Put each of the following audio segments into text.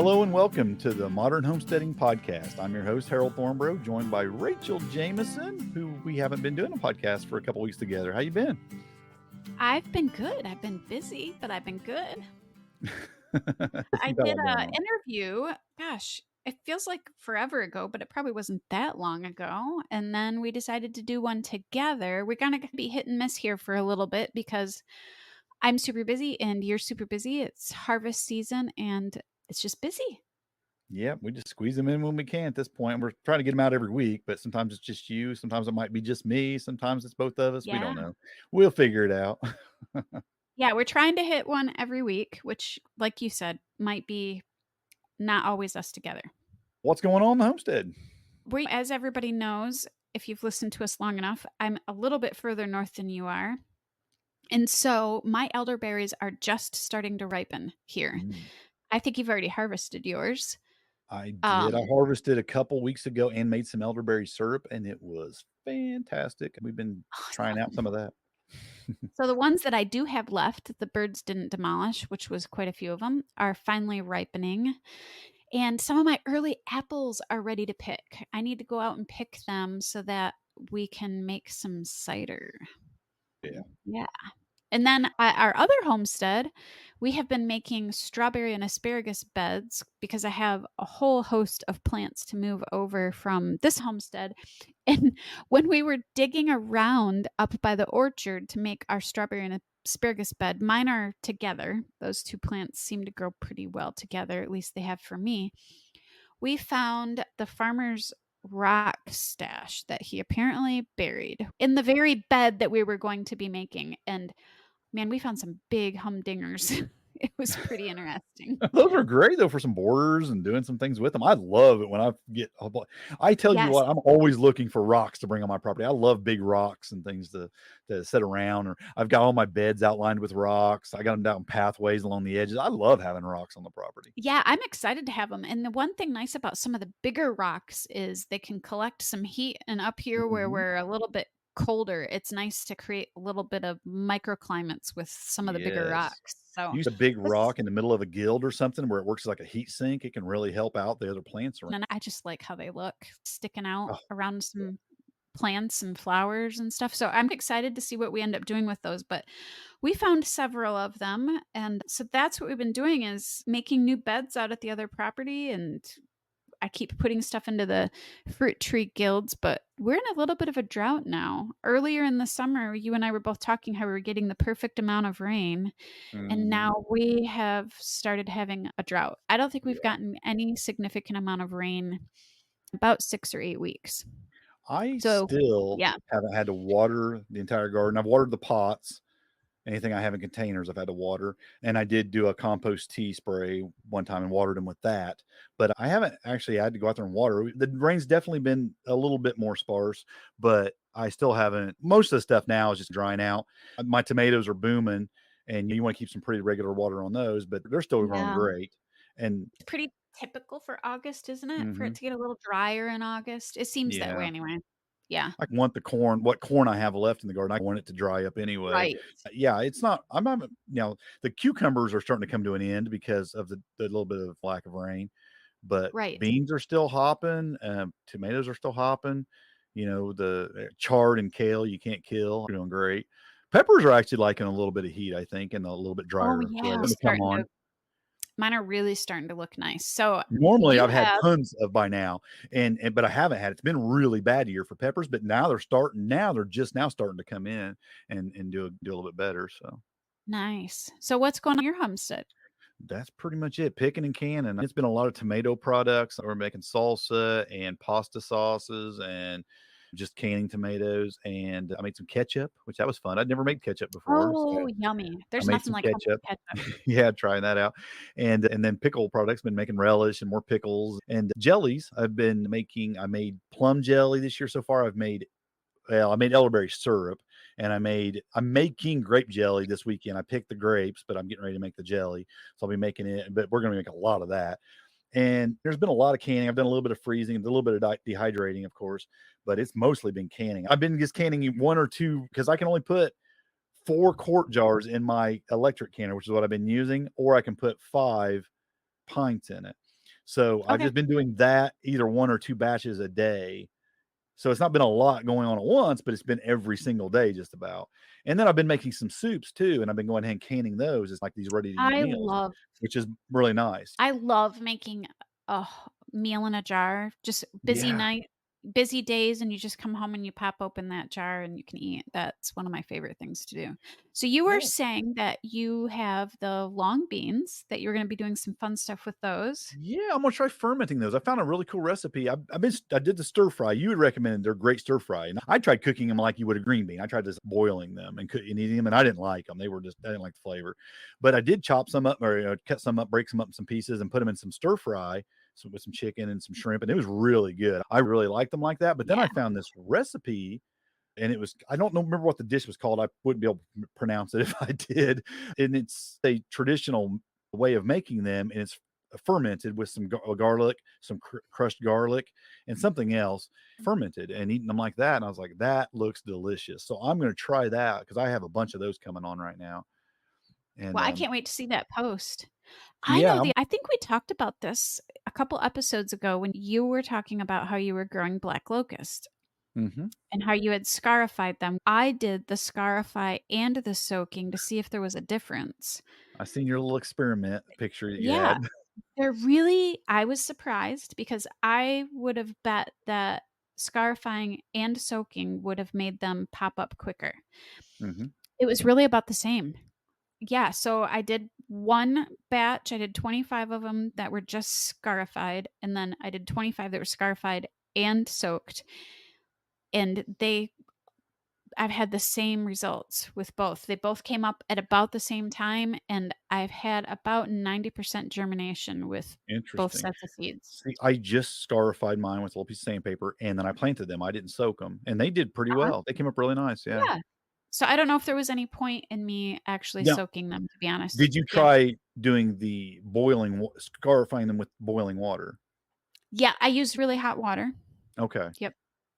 Hello and welcome to the Modern Homesteading Podcast. I'm your host, Harold Thornborough, joined by Rachel Jameson, who we haven't been doing a podcast for a couple weeks together. How you been? I've been good. I've been busy, but I've been good. I did an interview. Gosh, it feels like forever ago, but it probably wasn't that long ago. And then we decided to do one together. We're going to be hit and miss here for a little bit because I'm super busy and you're super busy. It's harvest season and it's just busy. Yeah, we just squeeze them in when we can at this point. We're trying to get them out every week, but sometimes it's just you. Sometimes it might be just me. Sometimes it's both of us. We don't know. We'll figure it out. Yeah, we're trying to hit one every week, which, like you said, might be not always us together. What's going on in the homestead? As everybody knows, if you've listened to us long enough, I'm a little bit further north than you are. And so my elderberries are just starting to ripen here. I think you've already harvested yours. I did. I harvested a couple weeks ago and made some elderberry syrup, and it was fantastic. We've been trying out some of that. So the ones that I do have left, the birds didn't demolish, which was quite a few of them, are finally ripening. And some of my early apples are ready to pick. I need to go out and pick them so that we can make some cider. Yeah. And then at our other homestead, we have been making strawberry and asparagus beds because I have a whole host of plants to move over from this homestead. And when we were digging around up by the orchard to make our strawberry and asparagus bed, mine are together. Those two plants seem to grow pretty well together, at least they have for me. We found the farmer's rock stash that he apparently buried in the very bed that we were going to be making. And man, we found some big humdingers. It was pretty interesting. Those are great, though, for some borders and doing some things with them. I love it when I get – I tell you what, I'm always looking for rocks to bring on my property. I love big rocks and things to set around. Or I've got all my beds outlined with rocks. I got them down pathways along the edges. I love having rocks on the property. Yeah, I'm excited to have them. And the one thing nice about some of the bigger rocks is they can collect some heat. And up here where we're a little bit colder, it's nice to create a little bit of microclimates with some of the bigger rocks. So use a big rock in the middle of a guild or something where it works like a heat sink. It can really help out the other plants around. And I just like how they look sticking out around some plants and flowers and stuff. So I'm excited to see what we end up doing with those. But we found several of them. And so that's what we've been doing, is making new beds out at the other property. And I keep putting stuff into the fruit tree guilds, but we're in a little bit of a drought now. Earlier in the summer, you and I were both talking how we were getting the perfect amount of rain. And now we have started having a drought. I don't think we've gotten any significant amount of rain about 6 or 8 weeks. I still haven't had to water the entire garden. I've watered the pots. Anything I have in containers, I've had to water. And I did do a compost tea spray one time and watered them with that. But I haven't actually had to go out there and water. The rain's definitely been a little bit more sparse, but I still haven't. Most of the stuff now is just drying out. My tomatoes are booming, and you want to keep some pretty regular water on those, but they're still growing great. And it's pretty typical for August, isn't it? For it to get a little drier in August. It seems that way anyway. Yeah. I want what corn I have left in the garden, I want it to dry up anyway. Right. Yeah, it's not, I'm not, the cucumbers are starting to come to an end because of the little bit of lack of rain, but beans are still hopping. Tomatoes are still hopping. The chard and kale, you can't kill. They're doing great. Peppers are actually liking a little bit of heat, I think, and a little bit drier. Oh, yeah. Mine are really starting to look nice. So normally I've had tons of by now, but I haven't had. It's been really bad year for peppers, but now they're just now starting to come in and do a little bit better. So nice. So what's going on in your homestead? That's pretty much it. Picking and canning. It's been a lot of tomato products. We're making salsa and pasta sauces and just canning tomatoes, and I made some ketchup, which that was fun. I'd never made ketchup before. Oh, yummy. There's nothing like ketchup. Yeah, trying that out. And then pickle products, been making relish and more pickles and jellies. I made plum jelly this year so far. I made elderberry syrup, and I'm making grape jelly this weekend. I picked the grapes, but I'm getting ready to make the jelly. So I'll be making it, but we're going to make a lot of that. And there's been a lot of canning. I've done a little bit of freezing, a little bit of dehydrating, of course, but it's mostly been canning. I've been just canning 1 or 2 because I can only put 4 quart jars in my electric canner, which is what I've been using, or I can put 5 pints in it. So I've Okay. just been doing that either 1 or 2 batches a day. So it's not been a lot going on at once, but it's been every single day just about. And then I've been making some soups too, and I've been going ahead and canning those as like these ready to eat I meals, love which is really nice. I love making a meal in a jar, just Yeah. busy days, and you just come home and you pop open that jar and you can eat. That's one of my favorite things to do. So you were Yeah. saying that you have the long beans, that you're gonna be doing some fun stuff with those. Yeah, I'm gonna try fermenting those. I found a really cool recipe. I did the stir fry. You would recommend they're great stir fry, and I tried cooking them like you would a green bean. I tried just boiling them and eating them, and I didn't like them. They were just I didn't like the flavor. But I did chop some up or cut some up, break some up in some pieces, and put them in some stir fry with some chicken and some shrimp, and it was really good. I really liked them like that. But then Yeah. I found this recipe and it was I don't know remember what the dish was called. I wouldn't be able to pronounce it if I did. And it's a traditional way of making them, and it's fermented with some garlic, some crushed garlic, and something else fermented and eating them like that. And I was like, that looks delicious. So I'm going to try that because I have a bunch of those coming on right now. And Well, I can't wait to see that post. yeah, I think we talked about this a couple episodes ago when you were talking about how you were growing black locust mhm. and how you had scarified them. I did the scarify and the soaking to see if there was a difference. I seen your little experiment picture that you Yeah, had. I was surprised because I would have bet that scarifying and soaking would have made them pop up quicker. Mhm. It was really about the same. Yeah, so I did 1 batch, I did 25 of them that were just scarified, and then I did 25 that were scarified and soaked, and I've had the same results with both. They both came up at about the same time, and I've had about 90% germination with both Interesting. sets of seeds. See, I just scarified mine with a little piece of sandpaper, and then I planted them. I didn't soak them, and they did pretty Uh-huh. well. They came up really nice, yeah. Yeah. So I don't know if there was any point in me actually Now, soaking them, to be honest. did you Yeah. try doing the scarifying them with boiling water? Yeah, I used really hot water. Okay, Yep.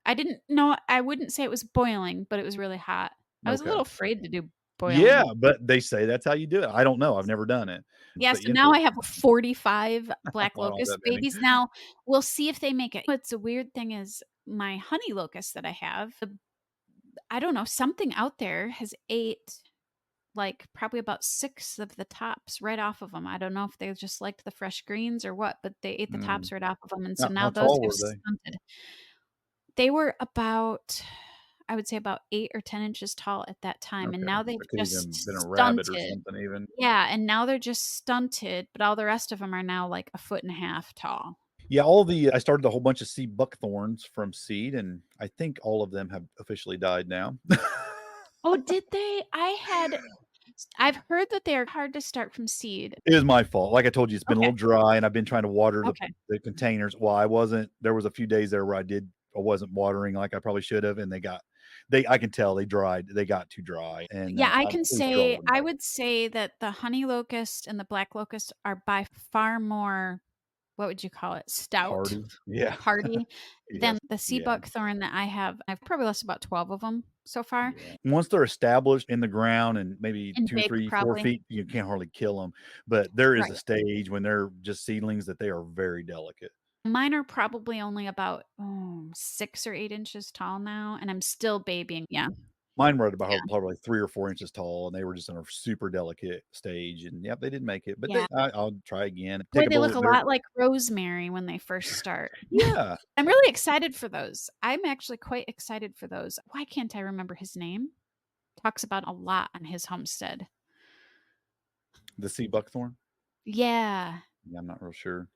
I didn't no, I wouldn't say it was boiling, but it was really hot. I was a okay. little afraid to do Yeah, boiling. but they say that's how you do it. I don't know, I've never done it, Yeah, but so yeah, now I have 45 black I don't have locust that many. babies now. We'll see if they make it. What's a weird thing is my honey locust that I have, I don't know, something out there has ate, like, probably about 6 of the tops right off of them. I don't know if they just liked the fresh greens or what, but they ate the Mm. tops right off of them, and so How now those tall have were they? stunted. They were about, I would say about 8 or 10 inches tall at that time, and Okay, now so they've it could even been a just rabbit or stunted. something even. Yeah, and now they're just stunted, but all the rest of them are now like a foot and a half tall. Yeah, I started a whole bunch of seed buckthorns from seed, and I think all of them have officially died now. Oh, did they? I've heard that they're hard to start from seed. It was my fault. Like I told you, it's been a Okay, little dry, and I've been trying to water okay. the containers. Well, I wasn't there was a few days there where I wasn't watering like I probably should have, and I can tell they dried. They got too dry, and, Yeah, I'm pretty sure all of them I died. would say that the honey locust and the black locust are by far more, what would you call it? Stout, Hardy. Yeah. hardy Yes. than the sea Yeah. buckthorn that I have. I've probably lost about 12 of them so far, Yeah. Once they're established in the ground and maybe and 2, big 3, 4 probably. feet, you can't hardly kill them. But there is a Right. stage when they're just seedlings that they are very delicate. Mine are probably only about, 6 or 8 inches tall now, and I'm still babying. Yeah, Mine were at yeah, about probably 3 or 4 inches tall, and they were just in a super delicate stage, and, yep, they didn't make it, but yeah. I'll try again. Boy, Take a they look bullet a there. lot like rosemary when they first start. Yeah. I'm really excited for those. I'm actually quite excited for those. Why can't I remember his name? Talks about a lot on his homestead. The sea buckthorn? Yeah. Yeah, I'm not real sure.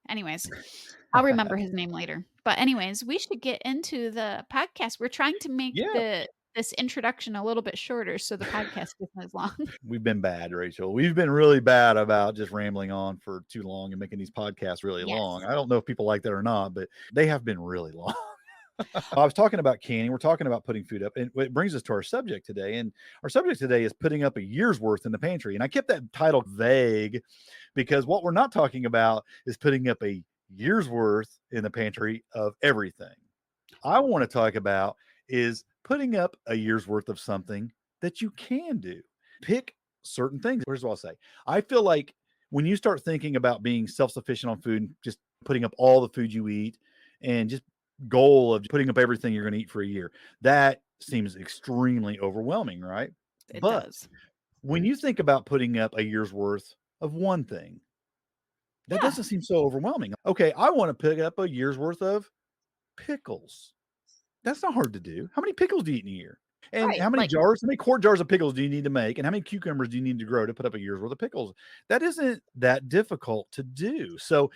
Anyways, I'll remember his name later. But anyways, we should get into the podcast. We're trying to make Yeah, this introduction a little bit shorter so the podcast isn't as long. we've been bad, Rachel. We've been really bad about just rambling on for too long and making these podcasts really long. Yes. I don't know if people like that or not, but they have been really long. I was talking about canning. We're talking about putting food up, and it brings us to our subject today. And our subject today is putting up a year's worth in the pantry. And I kept that title vague because what we're not talking about is putting up a year's worth in the pantry of everything. I want to talk about is putting up a year's worth of something that you can do. Pick certain things. Here's what I'll say. I feel like when you start thinking about being self-sufficient on food, and just putting up all the food you eat and just goal of putting up everything you're going to eat for a year, that seems extremely overwhelming, right? It But does. when you think about putting up a year's worth of one thing, that Yeah, doesn't seem so overwhelming. Okay, I want to pick up a year's worth of pickles. That's not hard to do. How many pickles do you eat in a year? And right. Like, how many quart jars of pickles do you need to make? And how many cucumbers do you need to grow to put up a year's worth of pickles? That isn't that difficult to do. So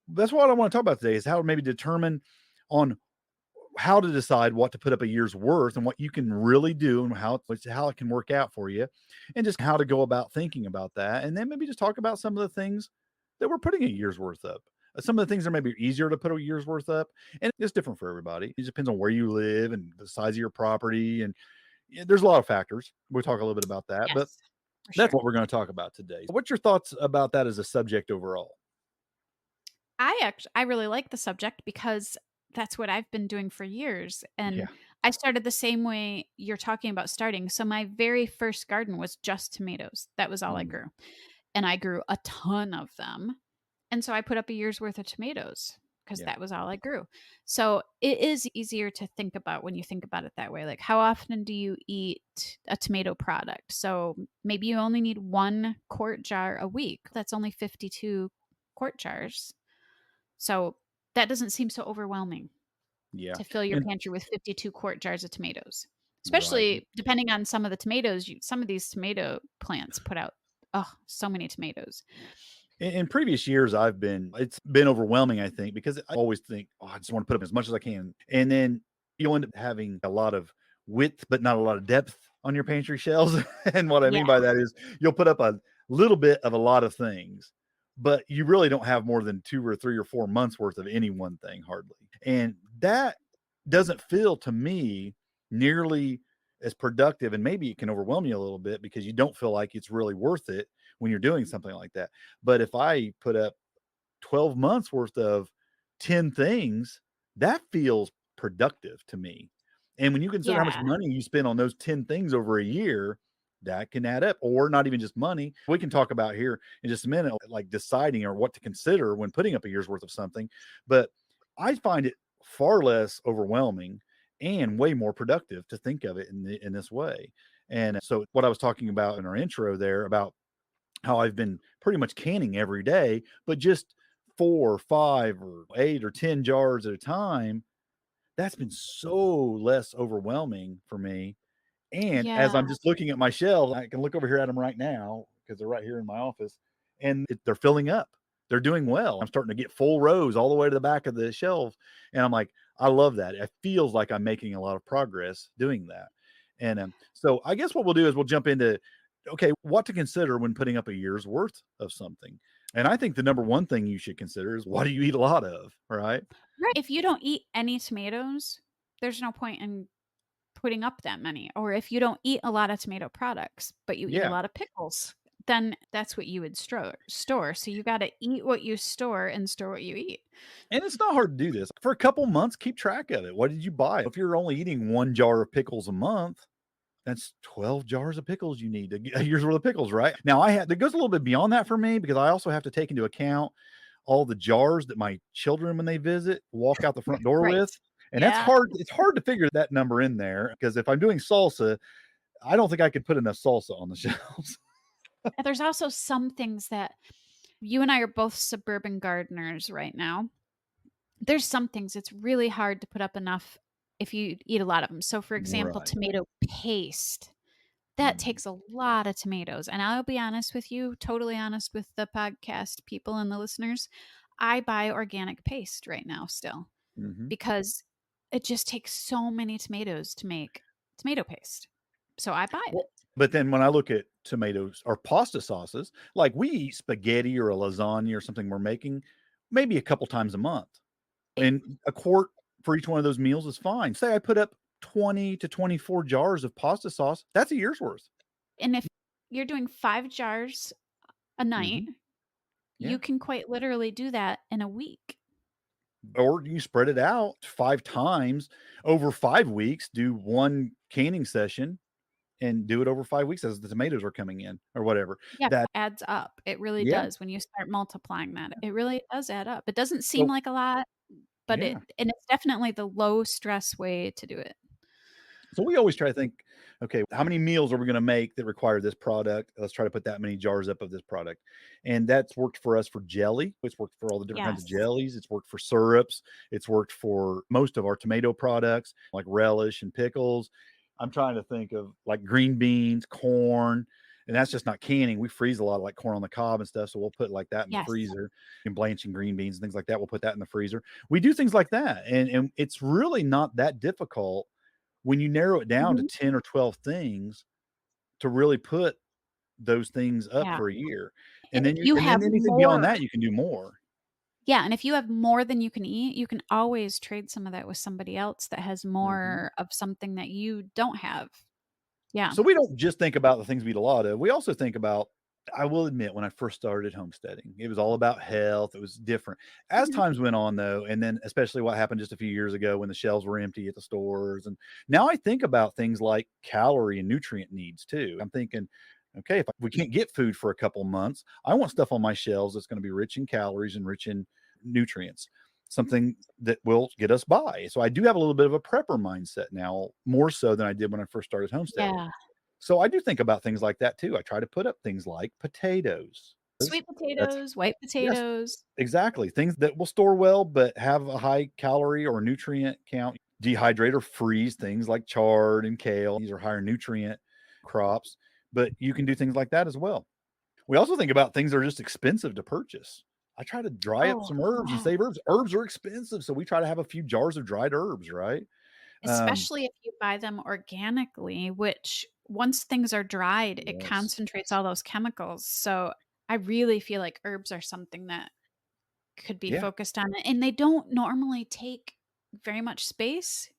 that's what I want to talk about today is how to maybe determine on how to decide what to put up a year's worth and what you can really do and how it can work out for you and just how to go about thinking about that. And then maybe just talk about some of the things that we're putting a year's worth up. Some of the things are maybe easier to put a year's worth up, and it's different for everybody. It just depends on where you live and the size of your property, and there's a lot of factors. We'll talk a little bit about that, but yes, for that's sure. what we're going to talk about today. What's your thoughts about that as a subject overall? I really like the subject because that's what I've been doing for years, Yeah. and I started the same way you're talking about starting. So my very first garden was just tomatoes. That was all I Mm, grew, and I grew a ton of them. And so I put up a year's worth of tomatoes because yeah. that was all I grew. So it is easier to think about when you think about it that way. Like, how often do you eat a tomato product? So maybe you only need 1 quart jar a week. That's only 52 quart jars. So that doesn't seem so overwhelming Yeah. to fill your And pantry with 52 quart jars of tomatoes. right. Especially depending on some of the tomatoes, some of these tomato plants put out, oh, so many tomatoes. In previous years, it's been overwhelming, I think, because I always think, oh, I just want to put up as much as I can. And then you'll end up having a lot of width, but not a lot of depth on your pantry shelves. And what I Yeah. mean by that is you'll put up a little bit of a lot of things, but you really don't have more than 2 or 3 or 4 months worth of any one thing, hardly. And that doesn't feel to me nearly as productive. And maybe it can overwhelm you a little bit because you don't feel like it's really worth it when you're doing something like that. But if I put up 12 months worth of 10 things, that feels productive to me. And when you consider how much Yeah. money you spend on those 10 things over a year, that can add up, or not even just money. We can talk about here in just a minute, like deciding or what to consider when putting up a year's worth of something. But I find it far less overwhelming and way more productive to think of it in this way. And so, what I was talking about in our intro there about how I've been pretty much canning every day, but just 4 or 5 or 8 or 10 jars at a time, that's been so less overwhelming for me. And as Yeah. I'm just looking at my shelves, I can look over here at them right now because they're right here in my office, and they're filling up. They're doing well. I'm starting to get full rows all the way to the back of the shelf, and I'm like, I love that. It feels like I'm making a lot of progress doing that. And so I guess what we'll do is we'll jump into okay, what to consider when putting up a year's worth of something. And I think the number one thing you should consider is what do you eat a lot of, right? Right. If you don't eat any tomatoes, there's no point in putting up that many. Or if you don't eat a lot of tomato products, but you eat a Yeah. lot of pickles, then that's what you would store. So you got to eat what you store and store what you eat. And it's not hard to do this. For a couple months, keep track of it. What did you buy? If you're only eating 1 jar of pickles a month, that's 12 jars of pickles you need to get a year's worth of pickles, right? Now I have that goes a little bit beyond that for me because I also have to take into account all the jars that my children, when they visit, walk out the front door Right. with. And that's Yeah. hard. It's hard to figure that number in there because if I'm doing salsa, I don't think I could put enough salsa on the shelves. And there's also some things that you and I are both suburban gardeners right now. There's some things it's really hard to put up enough if you eat a lot of them. So, for example, Right. tomato paste. That Mhm. takes a lot of tomatoes, and I'll be honest with you, totally honest with the podcast people and the listeners, I buy organic paste right now still Mhm. because it just takes so many tomatoes to make tomato paste. So I buy it. Well, but then when I look at tomatoes or pasta sauces, like we eat spaghetti or a lasagna or something we're making maybe a couple times a month. It And a quart for each one of those meals is fine. Say I put up 20 to 24 jars of pasta sauce, that's a year's worth. and if you're doing 5 jars a night, Mhm. you Yeah. can quite literally do that in a week. Or you spread it out 5 times over 5 weeks, do 1 canning session, and do it over 5 weeks as the tomatoes are coming in or whatever. Yeah, That adds up. It really Yeah. does when you start multiplying that. It really does add up. It doesn't seem So like a lot, but yeah. it's definitely the low stress way to do it. So we always try to think, okay, how many meals are we going to make that require this product? Let's try to put that many jars up of this product. And that's worked for us for jelly. It's worked for all the different kinds of Yes. jellies. It's worked for syrups. It's worked for most of our tomato products like relish and pickles. I'm trying to think of like green beans, corn, and that's just not canning. We freeze a lot of like corn on the cob and stuff. So we'll put like that in the Yes. freezer and blanching green beans and things like that. We'll put that in the freezer. We do things like that. And it's really not that difficult when you narrow it down to Mhm. 10 or 12 things to really put those things up Yeah. for a year. And if you And then have anything beyond more that, you can do more. Yeah, and if you have more than you can eat, you can always trade some of that with somebody else that has Mhm. more of something that you don't have. Yeah. So we don't just think about the things we eat a lot of. We also think about I will admit when I first started homesteading, it was all about health. It was different. As Mhm. times went on though, and then especially what happened just a few years ago when the shelves were empty at the stores. And now I think about things like calorie and nutrient needs too. I'm thinking, okay, if we can't get food for a couple months, I want stuff on my shelves that's going to be rich in calories and rich in nutrients, something that will get us by. So I do have a little bit of a prepper mindset now, more so than I did when I first started homesteading. Yeah. So I do think about things like that too. I try to put up things like potatoes. Sweet That's potatoes, white Yes, potatoes. exactly. Things that will store well, but have a high calorie or nutrient count. Dehydrate or freeze things like chard and kale. These are higher nutrient crops, but you can do things like that as well. We also think about things that are just expensive to purchase. I try to dry up Oh, some herbs and yeah. save herbs. Herbs are expensive, so we try to have a few jars of dried herbs, right? Um, Especially if you buy them organically, which once things are dried, it yes. concentrates all those chemicals. So I really feel like herbs are something that could be Yeah. focused on, and they don't normally take very much space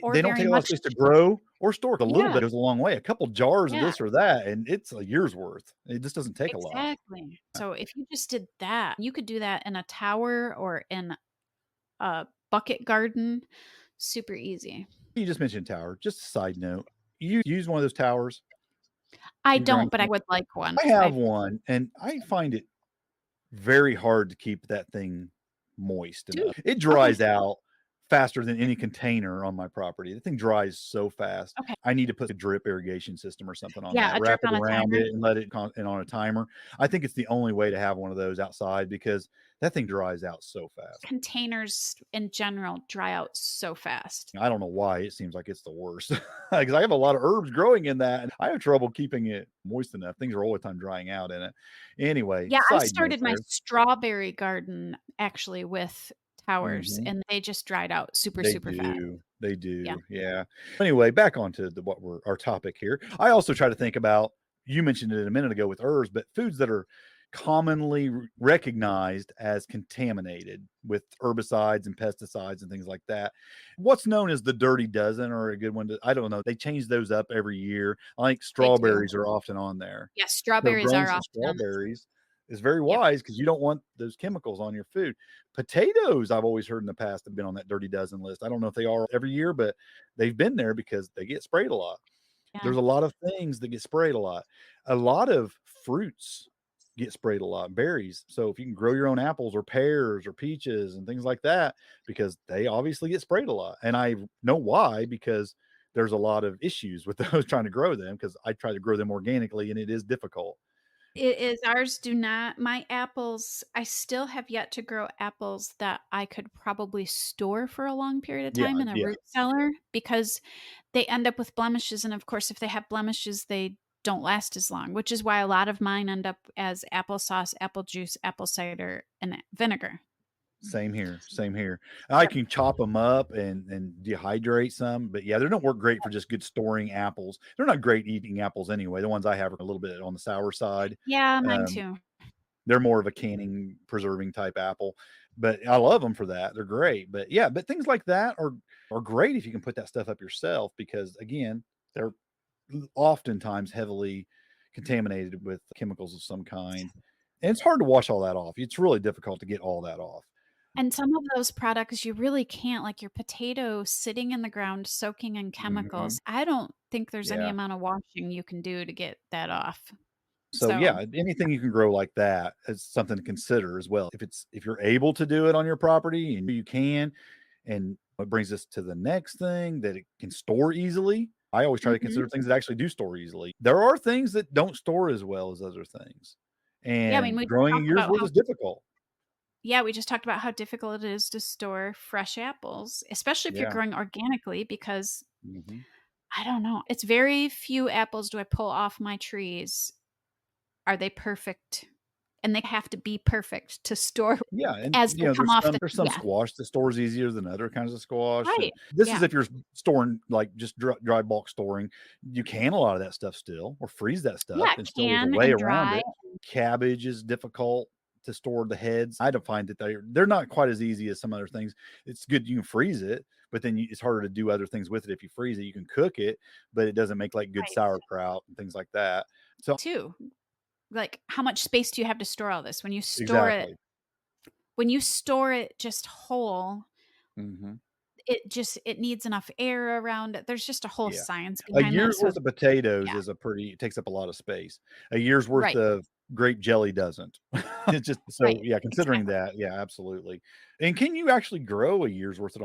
or They don't very take a lot of much. space to grow or store. A little Yeah, bit goes a long way. A couple jars of yeah, this or that, and it's a year's worth. It just doesn't take a lot. exactly. So if you just did that, you could do that in a tower or in a bucket garden, super easy. You just mentioned tower. Just a side note. You use one of those towers I in growing don't, but I things? would like one. I have I one, and I find it very hard to keep that thing moist do. enough. It Okay, dries out faster than any container on my property. The thing dries so fast. okay. I need to put a drip irrigation system or something on Yeah, that, a drip wrap it on a around timer. it and let it and on a timer. I think it's the only way to have one of those outside because that thing dries out so fast. Containers in general dry out so fast. I don't know why it seems like it's the worst because I have a lot of herbs growing in that and I have trouble keeping it moist enough. Things are all the time drying out in it. Anyway, Yeah, I side note started my there. strawberry garden actually with towers, Mhm. and they just dried out super, They super fast. do. They Yeah. do. Yeah. Anyway, back onto what we're our topic here. I also try to think about you mentioned it a minute ago with herbs, but foods that are commonly recognized as contaminated with herbicides and pesticides and things like that. What's known as the dirty dozen or a good one I don't know. They change those up every year. I think They do. strawberries are often on there. Yes, So strawberries growing are some often on this. strawberries is very Yep. wise because you don't want those chemicals on your food. Potatoes, I've always heard in the past have been on that dirty dozen list. I don't know if they are every year, but they've been there because they get sprayed a lot. Yeah. There's a lot of things that get sprayed a lot. A lot of fruits get sprayed a lot, berries. So if you can grow your own apples or pears or peaches and things like that, because they obviously get sprayed a lot. And I know why, because there's a lot of issues with those trying to grow them because I try to grow them organically and it is difficult. It is ours do not my apples I still have yet to grow apples that I could probably store for a long period of Yeah, time in a yeah. root cellar because they end up with blemishes, and of course, if they have blemishes, they don't last as long, which is why a lot of mine end up as applesauce, apple juice, apple cider, and vinegar. Same here, same here. I Yep. can chop them up and dehydrate some, but yeah, they don't work great for just good storing apples. They're not great eating apples anyway. The ones I have are a little bit on the sour side. Yeah, mine Um, too. they're more of a canning, preserving type apple, but I love them for that. They're great. But yeah, but things like that are great if you can put that stuff up yourself because again, they're oftentimes heavily contaminated with chemicals of some kind. And it's hard to wash all that off. It's really difficult to get all that off. And some of those products you really can't, like your potato sitting in the ground soaking in Mhm. chemicals. I don't think there's any Yeah. amount of washing you can do to get that off. So, So, yeah, anything you can grow like that is something to consider as well. If you're able to do it on your property and you can, and what brings us to the next thing that it can store easily. I always try to mhm. consider things that actually do store easily. There are things that don't store as well as other things, Yeah, I mean, and we just growing a talked year's about worth how is difficult. yeah, we just talked about how difficult it is to store fresh apples, especially if you're Yeah. growing organically because Mhm. I don't know, it's very few apples do I pull off my trees. Are they perfect? And they have to be perfect to store Yeah, and, as they come off the there's some yeah, squash that stores easier than other kinds of squash, right. and this is Yeah. if you're storing, like, just dry bulk storing. You can a lot of that stuff still, or freeze that stuff, Yeah, and still there's a can way and around dry. it. Cabbage is difficult to store the heads. I don't find that they're not quite as easy as some other things. It's good you can freeze it, but then it's harder to do other things with it if you freeze it. You can cook it, but it doesn't make, like, good Right. sauerkraut and things like that. So Too. Like, how much space do you have to store all this? exactly. When you store it just whole, Mhm. it needs enough air around it. There's just a whole Yeah. science A behind that, year's so worth of potatoes yeah. is a pretty it takes up a lot of space. A year's worth Right, of grape jelly doesn't. It's just right. so, yeah, considering Exactly. that, yeah, absolutely. And can you actually grow a year's worth of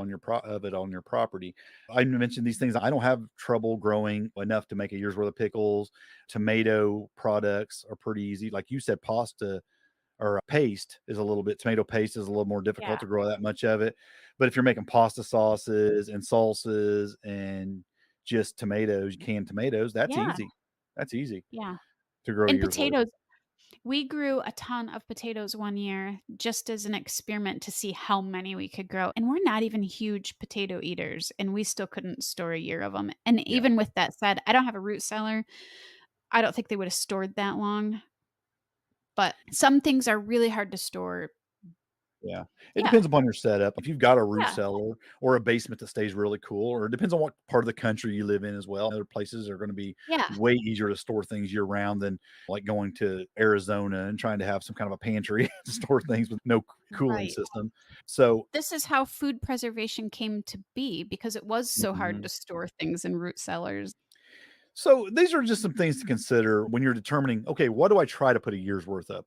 it on your property? I mentioned these things. I don't have trouble growing enough to make a year's worth of pickles. Tomato products are pretty easy. Like you said, pasta or paste is a little bit tomato paste is a little more Yeah, difficult to grow that much of it. But if you're making pasta sauces and salsas and just tomatoes, canned tomatoes, that's yeah, easy. That's easy yeah. to grow a And year's worth. potatoes, we grew a ton of potatoes one year just as an experiment to see how many we could grow, and we're not even huge potato eaters, and we still couldn't store a year of them. And Yeah. even with that said, I don't have a root cellar. I don't think they would have stored that long, but some things are really hard to store. Yeah. It Yeah, depends upon your setup. If you've got a root yeah, cellar or a basement that stays really cool, or it depends on what part of the country you live in as well. Other places are going to be yeah, way easier to store things year round than like going to Arizona and trying to have some kind of a pantry to store things with no cooling right. system. So, This is how food preservation came to be because it was so hard mhm. to store things in root cellars. So these are just some things to consider when you're determining, okay, what do I try to put a year's worth of?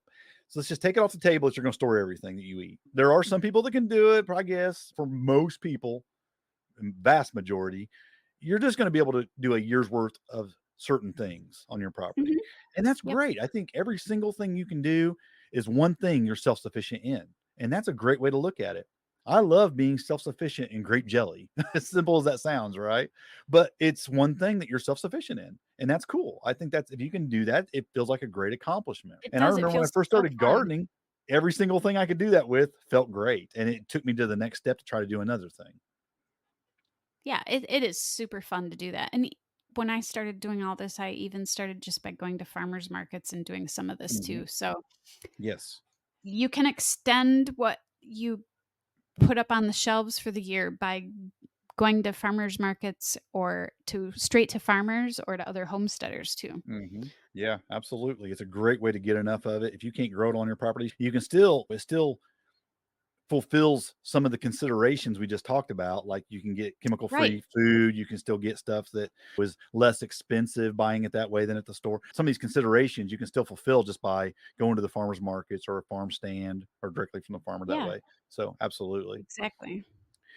So let's just take it off the table that you're going to store everything that you eat. There are some people that can do it, but I guess for most people, vast majority, you're just going to be able to do a year's worth of certain things on your property. Mhm, And that's yep. great. I think every single thing you can do is one thing you're self sufficient in. And that's a great way to look at it. I love being self sufficient in grape jelly, as simple as that sounds, right? But it's one thing that you're self sufficient in. And that's cool. I think that's if you can do that, it feels like a great accomplishment. It And I does, it remember when I feels first so started fun. gardening, every single thing I could do that with felt great. And it took me to the next step to try to do another thing. Yeah, it is super fun to do that, and when I started doing all this, I even started just by going to farmers markets and doing some of this Mhm. too, so Yes. you can extend what you put up on the shelves for the year by going to farmers markets or to straight to farmers or to other homesteaders too. Mhm. Yeah, absolutely. It's a great way to get enough of it. If you can't grow it on your property, you can still it still fulfills some of the considerations we just talked about. Like you can get chemical Right. free food, you can still get stuff that was less expensive buying it that way than at the store. Some of these considerations you can still fulfill just by going to the farmers markets or a farm stand or directly from the farmer that Yeah, way. So, absolutely. exactly.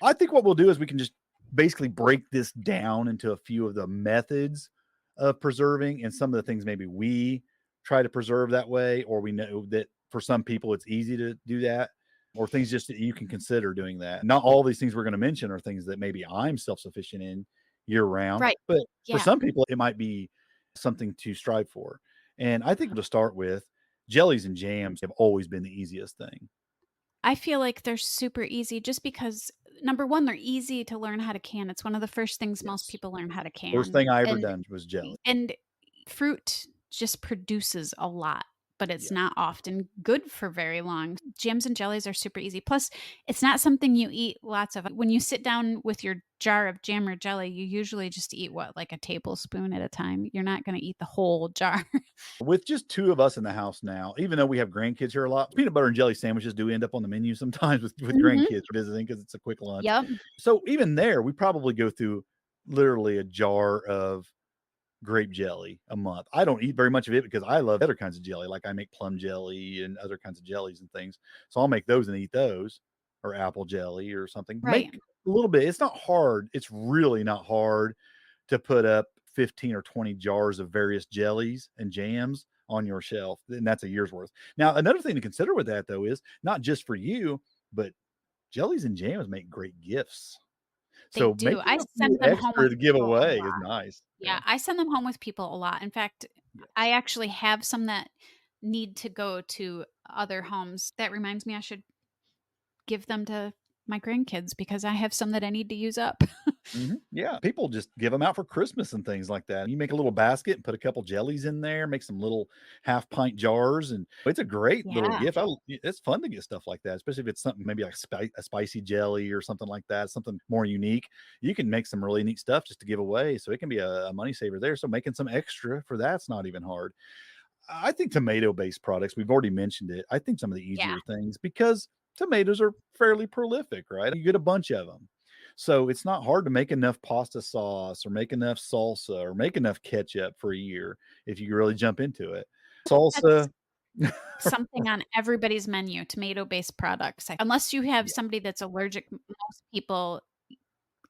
I think what we'll do is we can just basically break this down into a few of the methods of preserving and some of the things maybe we try to preserve that way, or we know that for some people it's easy to do that, or things just that you can consider doing that. Not all these things we're going to mention are things that maybe I'm self sufficient in year round, Right. but for Yeah. some people, it might be something to strive for. And I think to start with, jellies and jams have always been the easiest thing. I feel like they're super easy just because number 1, they're easy to learn how to can. It's one of the first things most Yes. people learn how to First can. thing I ever done was jelly. And fruit just produces a lot. but it's Yeah. not often good for very long. Jams and jellies are super easy. Plus, it's not something you eat lots of. When you sit down with your jar of jam or jelly, you usually just eat what, like a tablespoon at a time. You're not going to eat the whole jar. With just 2 of us in the house now, even though we have grandkids here a lot, peanut butter and jelly sandwiches do end up on the menu sometimes with Mhm. grandkids visiting because it's a quick lunch. Yep. So even there, we probably go through literally a jar of grape jelly a month. I don't eat very much of it because I love other kinds of jelly, like I make plum jelly and other kinds of jellies and things. So I'll make those and eat those, or apple jelly or something. Right. Make a little bit. It's not hard. It's really not hard to put up 15 or 20 jars of various jellies and jams on your shelf, and that's a year's worth. Now, another thing to consider with that though is not just for you, but jellies and jams make great gifts. They So do. making I a few send them home extra with to give people a away is lot. nice. Yeah, Yeah. I send them home with people a lot. In fact, I Yes. actually have some that need to go to other homes. That reminds me I should give them to my grandkids because I have some that I need to use up. Mhm. Yeah, people just give them out for Christmas and things like that. You make a little basket and put a couple jellies in there, make some little half pint jars, and it's a great little Yeah, gift. It's fun to get stuff like that, especially if it's something maybe like a spicy jelly or something like that, something more unique. You can make some really neat stuff just to give away, so it can be a money saver there. So making some extra for that's not even hard. I think tomato-based products, we've already mentioned it. I think some of the yeah, easier things because tomatoes are fairly prolific, right? You get a bunch of them. So it's not hard to make enough pasta sauce or make enough salsa or make enough ketchup for a year if you really jump into it. that's Salsa. something on everybody's menu, tomato-based products. Unless you have Yeah. somebody that's allergic, most people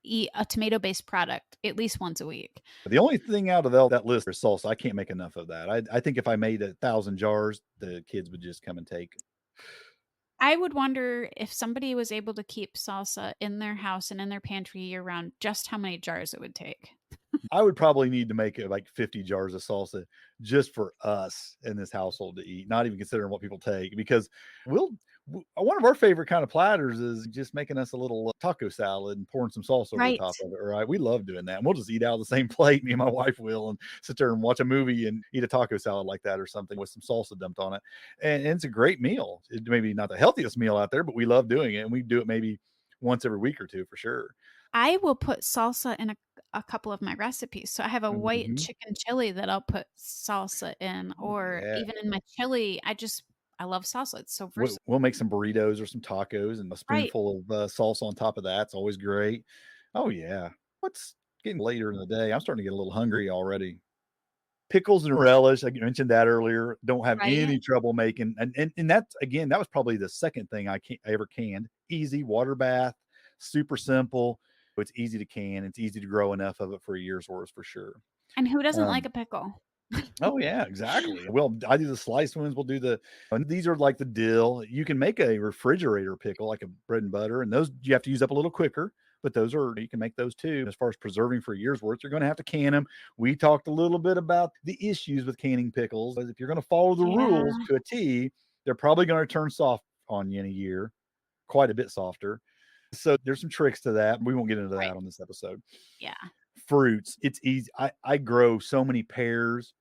eat a tomato-based product at least once a week. The only thing out of that list is salsa. I can't make enough of that. I think if I made 1,000 jars, the kids would just come and take. I would wonder if somebody was able to keep salsa in their house and in their pantry year round, just how many jars it would take. I would probably need to make it like 50 jars of salsa just for us in this household to eat, not even considering what people take, because we'll one of our favorite kind of platters is just making us a little taco salad and pouring some salsa over the Right. top of it. Right? We love doing that, and we'll just eat out of the same plate. Me and my wife will, and sit there and watch a movie and eat a taco salad like that or something with some salsa dumped on it, and it's a great meal. It maybe not the healthiest meal out there, but we love doing it, and we do it maybe once every week or two for sure. I will put salsa in a couple of my recipes. So I have a white Mhm. chicken chili that I'll put salsa in, Oh, or yeah. even in my chili, I love salsa. It's so We'll versatile. we'll make some burritos or some tacos and a Right. spoonful of, sauce on top of that. It's always great. Oh, yeah. What's getting later in the day? I'm starting to get a little hungry already. Pickles and relish, I mentioned that earlier, don't have Right. any trouble making, and that's again, that was probably the second thing I ever canned. Easy water bath, super simple. It's easy to can, it's easy to grow enough of it for a year's worth for sure. And who doesn't like Um a pickle? Oh, yeah, exactly. Well, I do the sliced ones, we'll do the and these are like the dill. You can make a refrigerator pickle, like a bread and butter, and those you have to use up a little quicker, but those are you can make those too. As far as preserving for a year's worth, you're gonna have to can them. We talked a little bit about the issues with canning pickles. If you're gonna follow the Yeah. rules to a T, they're probably gonna turn soft on you in a year, quite a bit softer. So there's some tricks to that. We won't get into Right. that on this episode. Yeah. Fruits, it's easy. I grow so many pears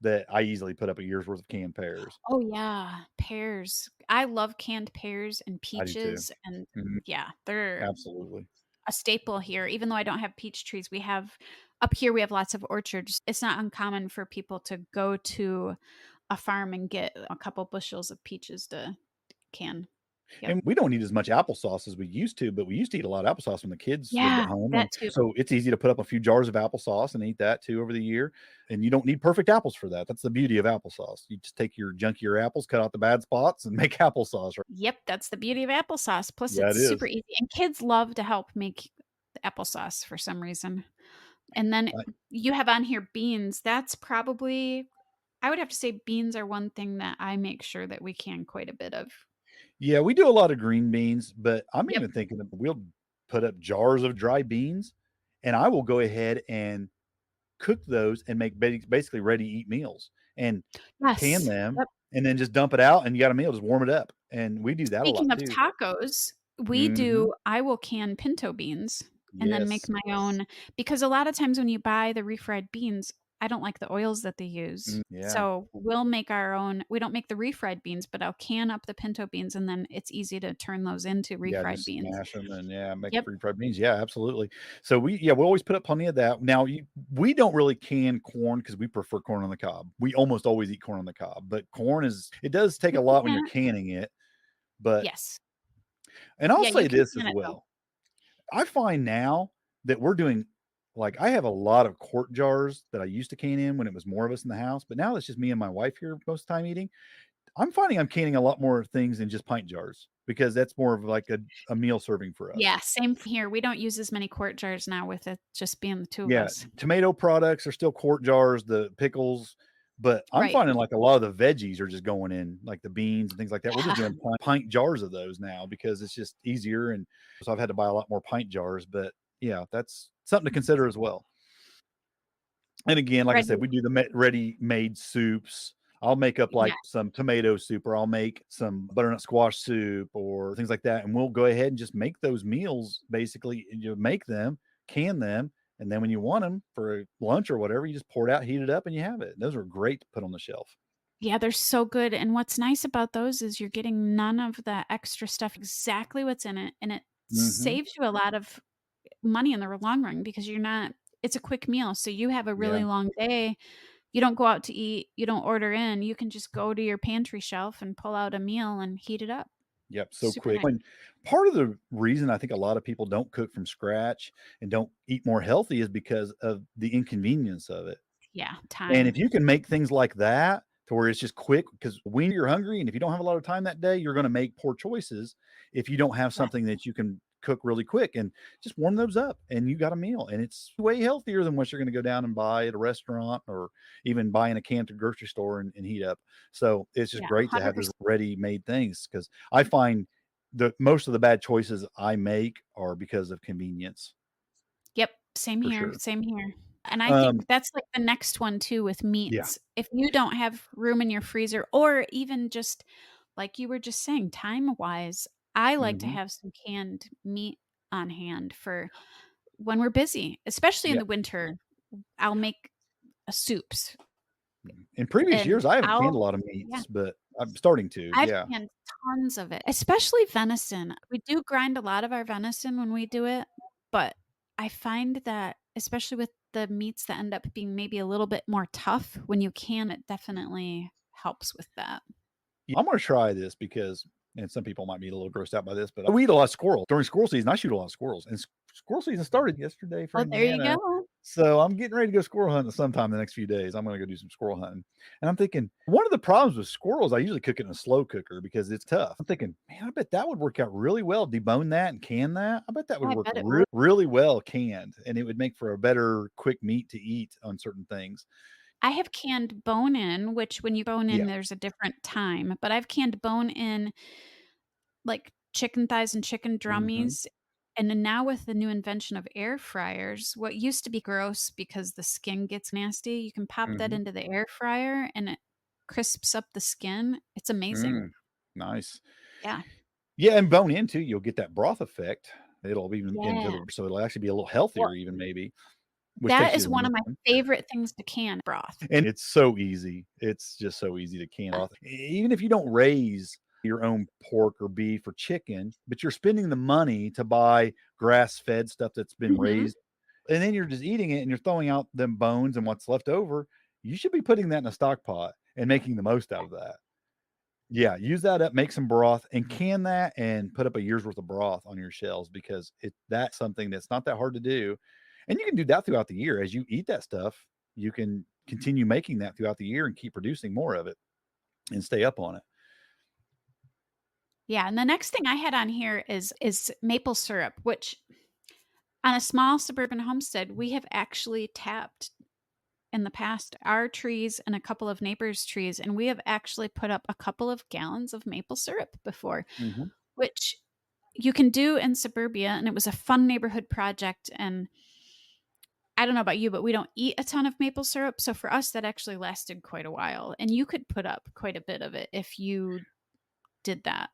that I easily put up a year's worth of canned pears. Oh, yeah. Pears. I love canned pears and I do too. peaches, and Mhm, yeah, they're absolutely. a staple here. Even though I don't have peach trees, we have up here, we have lots of orchards. It's not uncommon for people to go to a farm and get a couple bushels of peaches to can. Yep. And we don't eat as much applesauce as we used to, but we used to eat a lot of applesauce when the kids lived at Yeah, home, that and too. so it's easy to put up a few jars of applesauce and eat that too over the year, and you don't need perfect apples for that. That's the beauty of applesauce. You just take your junkier apples, cut out the bad spots, and make applesauce, right? Yep, that's the beauty of applesauce. Plus, Yeah, it's it super is. easy, and kids love to help make the applesauce for some reason. And then I you have on here beans. That's probably I would have to say beans are one thing that I make sure that we can quite a bit of. Yeah, we do a lot of green beans, but I'm Yep. even thinking that we'll put up jars of dry beans, and I will go ahead and cook those and make basically ready-to-eat meals, and can Yes. them, Yep. and then just dump it out, and you got a meal, just warm it up, and we do that a Speaking lot of too. tacos, Mhm. I will can pinto beans and then make Yes, my yes. own because a lot of times when you buy the refried beans, I don't like the oils that they use. Yeah. So we'll make our own. We don't make the refried beans, but I'll can up the pinto beans and then it's easy to turn those into Yeah, refried just beans. smash them and, yeah, make Yep. refried beans. Yeah, absolutely. So we always put up plenty of that. Now we don't really can corn because we prefer corn on the cob. We almost always eat corn on the cob, but corn is it does take You a lot when you're can. canning it, but Yes. and I'll Yeah, you say can this as can it though. well. I find now that we're doing like, I have a lot of quart jars that I used to can in when it was more of us in the house, but now it's just me and my wife here most of the time eating. I'm finding I'm canning a lot more things than just pint jars because that's more of like a meal serving for us. Yeah, same here. We don't use as many quart jars now with it just being the 2 of Yeah, us. tomato products are still quart jars, the pickles, but I'm Right. finding like a lot of the veggies are just going in, like the beans and things like that. We're just Yeah. doing pint jars of those now because it's just easier, and so I've had to buy a lot more pint jars, but yeah, that's something to consider as well. And again, like I said, Ready. we do the ready-made soups. I'll make up Yeah. like some tomato soup, or I'll make some butternut squash soup or things like that. And we'll go ahead and just make those meals basically. And you make them, can them, and then when you want them for lunch or whatever, you just pour it out, heat it up, and you have it. Those are great to put on the shelf. Yeah, they're so good, and what's nice about those is you're getting none of the extra stuff, exactly what's in it, and it Hmm. saves you a lot of money in the long run because you're not it's a quick meal, so you have a Yeah. really long day. You don't go out to eat, you don't order in, you can just go to your pantry shelf and pull out a meal and heat it up. Yep. So Super quick. nice. And part of the reason I think a lot of people don't cook from scratch and don't eat more healthy is because of the inconvenience of it. Yeah, And time. if you can make things like that to where it's just quick, because when you're hungry and if you don't have a lot of time that day, you're gonna make poor choices if you don't have Yeah. something that you can cook really quick, and just warm those up and you got a meal, and it's way healthier than what you're gonna go down and buy at a restaurant or even buy in a can at the grocery store and heat up. So it's just Yeah, great to have those 100%. ready-made things because I find the most of the bad choices I make are because of convenience, Yep, same for here, sure. same here. And I think Um, that's, like, the next one too with yeah. meats. If you don't have room in your freezer or even just like you were just saying, time-wise, I like to Mhm. have some canned meat on hand for when we're busy, especially in Yeah. the winter. I'll make, soups, In previous and years, I haven't canned a I'll lot of yeah. meats, but I'm starting to, I've yeah. canned tons of it, especially venison. We do grind a lot of our venison when we do it, but I find that especially with the meats that end up being maybe a little bit more tough, when you can, it definitely helps with that. Yeah, I'm gonna try this because and some people might be a little grossed out by this, but we eat a lot of squirrels. During squirrel season, I shoot a lot of squirrels, and squirrel season started yesterday for Oh, there you Indiana. go. So I'm getting ready to go squirrel hunting sometime the next few days. I'm gonna go do some squirrel hunting. And I'm thinking, one of the problems with squirrels, I usually cook it in a slow cooker because it's tough. I'm thinking, man, I bet that would work out really well. Debone that and can that. I bet that would I work bet it would. really well canned, and it would make for a better quick meat to eat on certain things. I have canned bone-in, which when you bone in, Yeah. there's a different time, but I've canned bone-in, like, chicken thighs and chicken Mhm. drummies, and then now with the new invention of air fryers, what used to be gross because the skin gets nasty, you can pop that Mhm. into the air fryer and it crisps up the skin. It's amazing. Mm. Nice. Yeah. Yeah, and bone in too, you'll get that broth effect. It'll even into Yeah. the so it'll actually be a little Well, healthier even maybe, which that takes you is to the one of next my one. favorite things to can, broth. And it's so easy. It's just so easy to can Yeah. broth. Even if you don't raise your own pork or beef or chicken, but you're spending the money to buy grass-fed stuff that's been Mhm. raised, and then you're just eating it and you're throwing out them bones and what's left over, you should be putting that in a stock pot and making the most out of that. Yeah, use that up, make some broth, and can that, and put up a year's worth of broth on your shelves because that's something that's not that hard to do, and you can do that throughout the year. As you eat that stuff, you can continue making that throughout the year and keep producing more of it and stay up on it. Yeah, and the next thing I had on here is maple syrup, which on a small suburban homestead, we have actually tapped in the past our trees and a couple of neighbors' trees, and we have actually put up a couple of gallons of maple syrup before, Mhm. which you can do in suburbia. And it was a fun neighborhood project. And I don't know about you, but we don't eat a ton of maple syrup. So for us, that actually lasted quite a while. And you could put up quite a bit of it if you did that.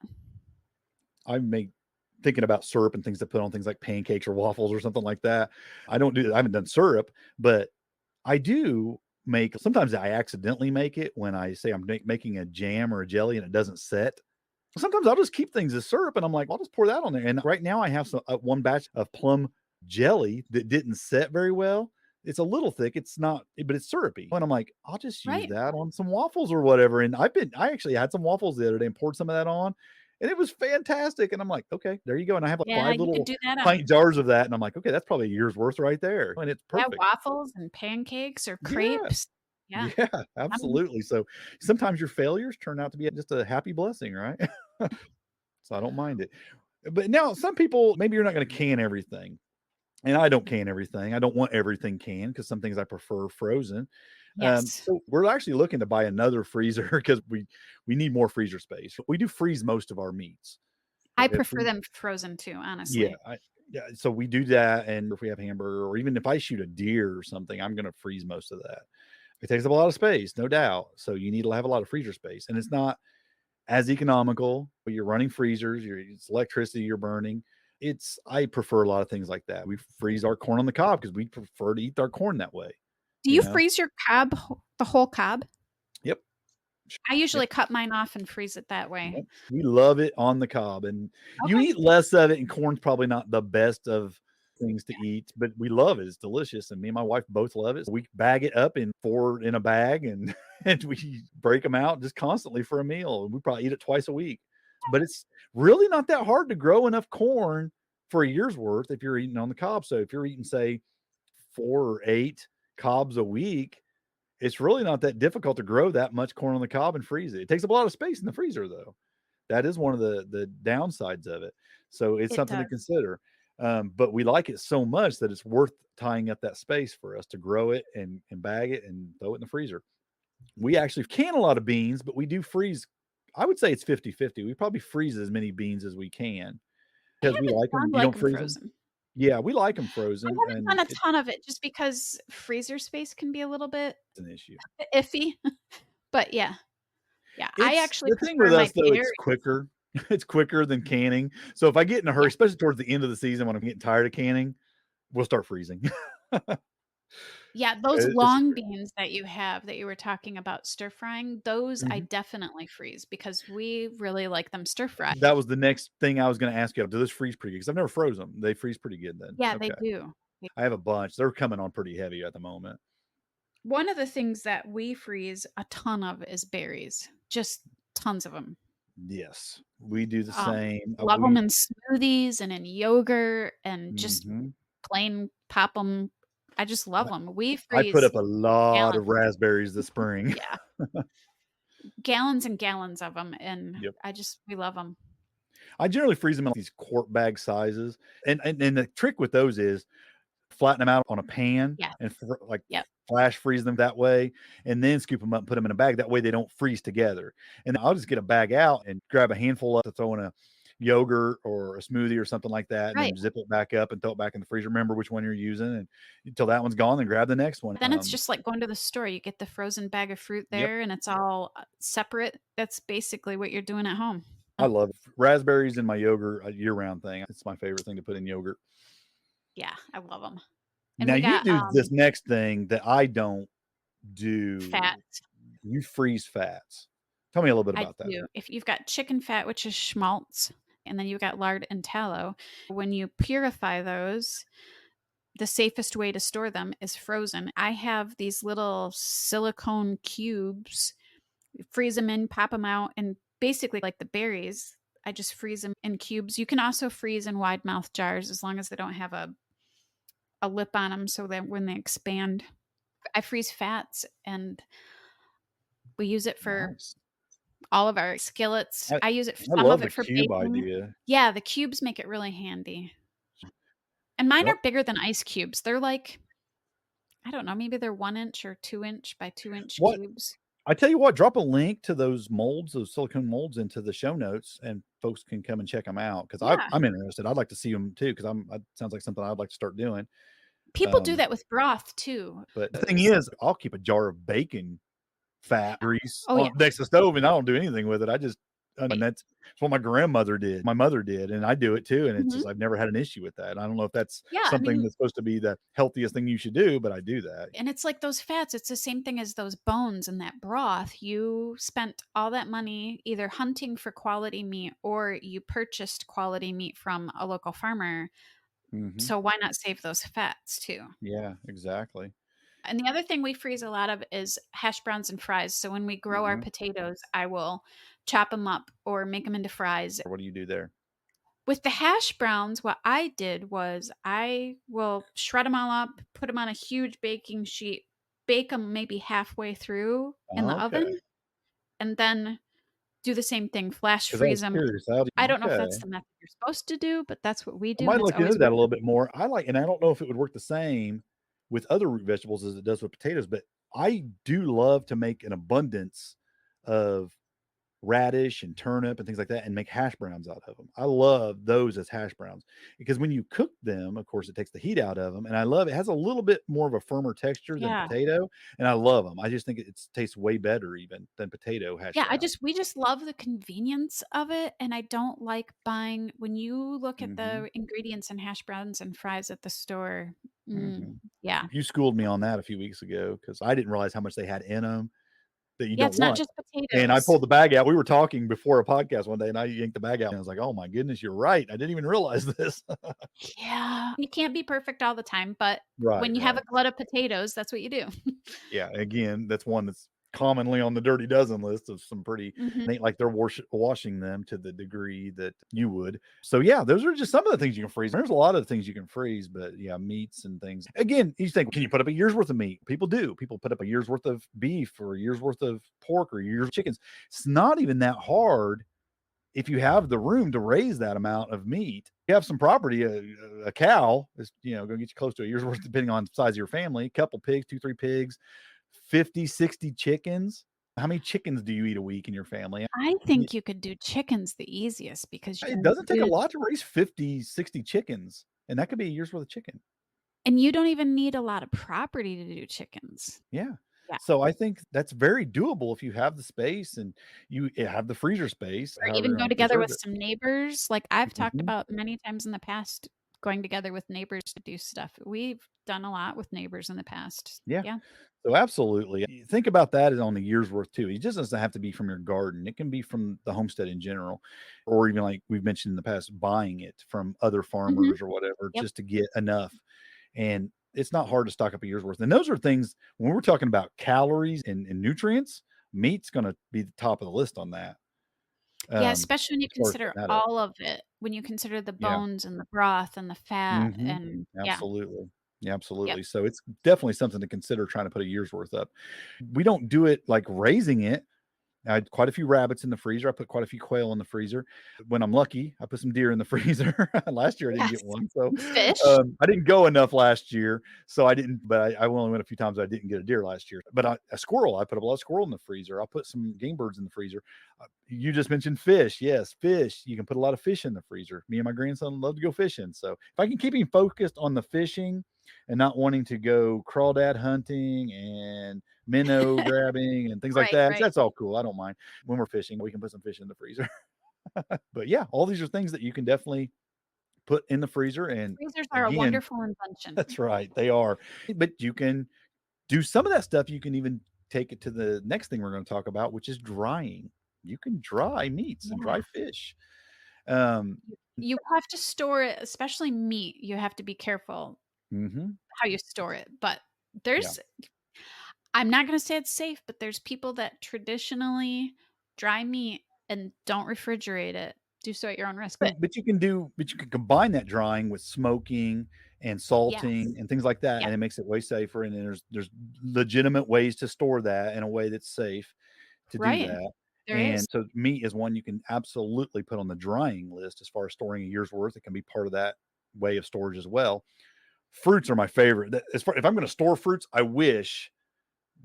I make thinking about syrup and things to put on things like pancakes or waffles or something like that. I don't do that. I haven't done syrup, but I do make sometimes I accidentally make it when I say I'm making a jam or a jelly and it doesn't set. Sometimes I'll just keep things as syrup and I'm like, I'll just pour that on there. And right now I have some one batch of plum jelly that didn't set very well. It's a little thick. It's not, but it's syrupy. And I'm like, I'll just use Right. that on some waffles or whatever. And I actually had some waffles the other day and poured some of that on and it was fantastic. And I'm like, okay, there you go. And I have like Yeah, five you could little do that on pint jars of that. And I'm like, okay, that's probably a year's worth right there. And it's yeah, perfect. waffles and pancakes or Yeah. crepes. Yeah. Yeah, Um, absolutely. So sometimes your failures turn out to be just a happy blessing, right? So I don't mind it. But now some people, maybe you're not going to can everything. And I don't can everything. I don't want everything canned because some things I prefer frozen. yes. So we're actually looking to buy another freezer because we need more freezer space. We do freeze most of our meats. I We have prefer freeze, them frozen too, yeah, honestly. yeah. So we do that, and if we have hamburger, or even if I shoot a deer or something, I'm going to freeze most of that. It takes up a lot of space, no doubt. So you need to have a lot of freezer space, and it's not as economical. But you're running freezers, it's electricity you're burning. I prefer a lot of things like that. We freeze our corn on the cob because we prefer to eat our corn that way. Do You you know. freeze your cob, the whole cob? Yep. I Yep. usually cut mine off and freeze it that way. Yep. We love it on the cob, and you Okay. eat less of it, and corn's probably not the best of things to eat, but we love it. It's delicious, and me and my wife both love it. So we bag it up in 4 in a bag, and and we break them out just constantly for a meal. We probably eat it twice a week, but it's really not that hard to grow enough corn for a year's worth if you're eating on the cob. So if you're eating, say, 4 or 8 cobs a week, it's really not that difficult to grow that much corn on the cob and freeze it. It takes up a lot of space in the freezer, though. That is one of the downsides of it. So it's It something to does. consider. But we like it so much that it's worth tying up that space for us to grow it and bag it and throw it in the freezer. We actually can a lot of beans, but we do freeze. I would say it's 50-50. We probably freeze as many beans as we can I because we haven't like them. done You like don't them freeze them? frozen. Yeah, we like them I frozen, haven't and done a it's ton of it just because freezer space can be a little bit an issue. iffy, but yeah. Yeah, I It's actually the thing prefer with my us, though, it's berries. quicker. It's quicker than canning. So if I get in a hurry, Yeah. especially towards the end of the season when I'm getting tired of canning, we'll start freezing. Yeah, those It's long beans that you have that you were talking about stir frying, those I Mhm. definitely freeze because we really like them stir fried. That was the next thing I was gonna ask you. Do those freeze pretty good? Because 'Cause I've never froze them. They freeze pretty good then. Yeah, they Okay. do. I have a bunch. They're coming on pretty heavy at the moment. One of the things that we freeze a ton of is berries, just tons of them. Yes. We do the Um, same. love them in smoothies and in yogurt and just Mhm. plain pop them. I just love them. We I put freeze up a lot gallons. of raspberries this spring. Yeah, gallons and gallons of them, and Yep. we love them. I generally freeze them in these quart bag sizes. And the trick with those is flatten them out on a pan Yeah, and like yep. flash freeze them that way, and then scoop them up and put them in a bag. That way they don't freeze together. And I'll just get a bag out and grab a handful up to throw in a yogurt or a smoothie or something like that, and Right. then zip it back up and throw it back in the freezer. Remember which one you're using, and until that one's gone, then grab the next one. Then it's just like going to the store. You get the frozen bag of fruit Yep, there, and it's all, separate. That's basically what you're doing at home. I love raspberries in my yogurt, a year-round thing. It's my favorite thing to put in yogurt. Yeah, I love them. And Now we you got, do this next thing that I don't fat. do. You freeze fats. Tell me a little bit I about that. do. If you've got chicken fat, which is schmaltz, and then you've got lard and tallow, when you purify those, the safest way to store them is frozen. I have these little silicone cubes. You freeze them in, pop them out, and basically like the berries, I just freeze them in cubes. You can also freeze in wide mouth jars as long as they don't have a lip on them so that when they expand. I freeze fats and we use it for Nice. all of our skillets. I I use it I some of love it the for cube baking. idea. Yeah, the cubes make it really handy. And mine Yep. are bigger than ice cubes. They're like, I don't know, maybe they're 1 inch or 2 inch by 2 inch What cubes. I tell you what, drop a link to those molds, those silicone molds into the show notes, and folks can come and check them out because Yeah. I'm interested. I'd like to see them too because it sounds like something I'd like to start doing. People do Um, that with broth too. but the thing Those. is, I'll keep a jar of bacon fat grease Oh, yeah. on next to the stove, and I don't do anything with it. I just And Right. that's what my grandmother did, my mother did, and I do it too, and it's Mhm. just I've never had an issue with that. I don't know if that's Yeah, I something mean, that's supposed to be the healthiest thing you should do, but I do that. and it's like those fats, it's the same thing as those bones and that broth. You spent all that money either hunting for quality meat or you purchased quality meat from a local farmer, Mhm. so why not save those fats too? Yeah, exactly. And the other thing we freeze a lot of is hash browns and fries. So when we grow our Mhm. potatoes, I will chop them up or make them into fries. What do you do there? With the hash browns, what I did was I will shred them all up, put them on a huge baking sheet, bake them maybe halfway through in the Okay, oven, and then do the same thing, flash because I freeze was them. curious, how do I don't know if that's okay. the method you're supposed to do, but that's what we I do, and might it's look into always that worked. a little bit more. And I don't know if it would work the same with other root vegetables as it does with potatoes, but I do love to make an abundance of radish and turnip and things like that and make hash browns out of them. I love those as hash browns because when you cook them, of course, it takes the heat out of them, and I love it has a little bit more of a firmer texture than Yeah. potato, and I love them. I just think it tastes way better even than potato hash Yeah, I brown. just we just love the convenience of it, and I don't like buying when you look at Mhm, the ingredients in hash browns and fries at the store, mhm. yeah. You schooled me on that a few weeks ago because I didn't realize how much they had in them that you Yeah, don't it's not want. just And I potatoes. pulled the bag out. We were talking before a podcast one day, and I yanked the bag out, and I was like, "Oh my goodness, you're right. I didn't even realize this." Yeah. You can't be perfect all the time, but Right, when you have right. a glut of potatoes, that's what you do. Yeah, again, that's one that's commonly on the dirty dozen list of some pretty Mhm. it ain't like they're washing them to the degree that you would. So, yeah, those are just some of the things you can freeze. There's a lot of things you can freeze, but, yeah, meats and things. Again, you think, "Can you put up a year's worth of meat?" People do. People put up a year's worth of beef or a year's worth of pork or a year's of chickens. It's not even that hard if you have the room to raise that amount of meat. You have some property, a cow is, gonna get you close to a year's worth depending on the size of your family, a couple pigs, 2, 3 pigs, 50, 60 chickens. How many chickens do you eat a week in your family? I Y think you could do chickens the easiest because It you doesn't take a use lot to raise 50, 60 chickens, and that could be a year's worth of chicken. and you don't even need a lot of property to do chickens. Yeah. Yeah. So I think that's very doable if you have the space and you have the freezer space, Or however even you go wanna together preserve with it. some neighbors, like, I've talked Mhm. about many times in the past going together with neighbors to do stuff. We've done a lot with neighbors in the past. Yeah. Yeah. So absolutely. You think about that as on a year's worth too. It just doesn't have to be from your garden. It can be from the homestead in general, or even like we've mentioned in the past, buying it from other Mhm. farmers or whatever, Yep. just to get enough. And it's not hard to stock up a year's worth. And those are things when we're talking about calories and nutrients, meat's going to be the top of the list on that. Yeah, especially when you As far as consider setting that up. all of it, when you consider the Yeah. bones and the broth and the fat Mhm. and yeah. Absolutely. Yeah, Yep. absolutely. So it's definitely something to consider trying to put a year's worth up. We don't do it like raising it. I had quite a few rabbits in the freezer. I put quite a few quail in the freezer. When I'm lucky, I put some deer in the freezer. Last year I didn't Yes. get one, so And fish. I didn't go enough last year, so I didn't. But I only went a few times. I didn't get a deer last year. But a squirrel, I put a lot of squirrel in the freezer. I put some game birds in the freezer. You just mentioned fish. Yes, fish. You can put a lot of fish in the freezer. Me and my grandson love to go fishing. So if I can keep him focused on the fishing and not wanting to go crawdad hunting and minnow grabbing and things like Right, that, right. that's all cool. I don't mind. When we're fishing, we can put some fish in the freezer. But yeah, all these are things that you can definitely put in the freezer. And Freezers are a again, wonderful invention. that's right, they are. But you can do some of that stuff. You can even take it to the next thing we're going to talk about, which is drying. You can dry meats and Yeah. dry fish. Um, You have to store it, especially meat, you have to be careful mhm, how you store it, but yeah. there's I'm not gonna say it's safe, but there's people that traditionally dry meat and don't refrigerate it. Do so at your own risk, but But you can combine that drying with smoking and salting yes. and things like that, Yep. and it makes it way safer. And then there's legitimate ways to store that in a way that's safe to do Right. that. There is. And so meat is one you can absolutely put on the drying list as far as storing a year's worth. It can be part of that way of storage as well. Fruits are my favorite. As far if I'm going to store fruits, I wish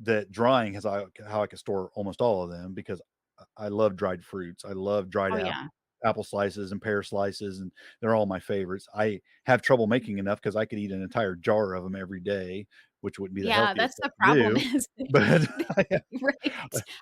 that drying has how I can store almost all of them because I love dried fruits. I love dried Oh, yeah. apple slices and pear slices, and they're all my favorites. I have trouble making enough because I could eat an entire jar of them every day, which wouldn't be the Yeah, healthiest that's thing the to problem do. is But right.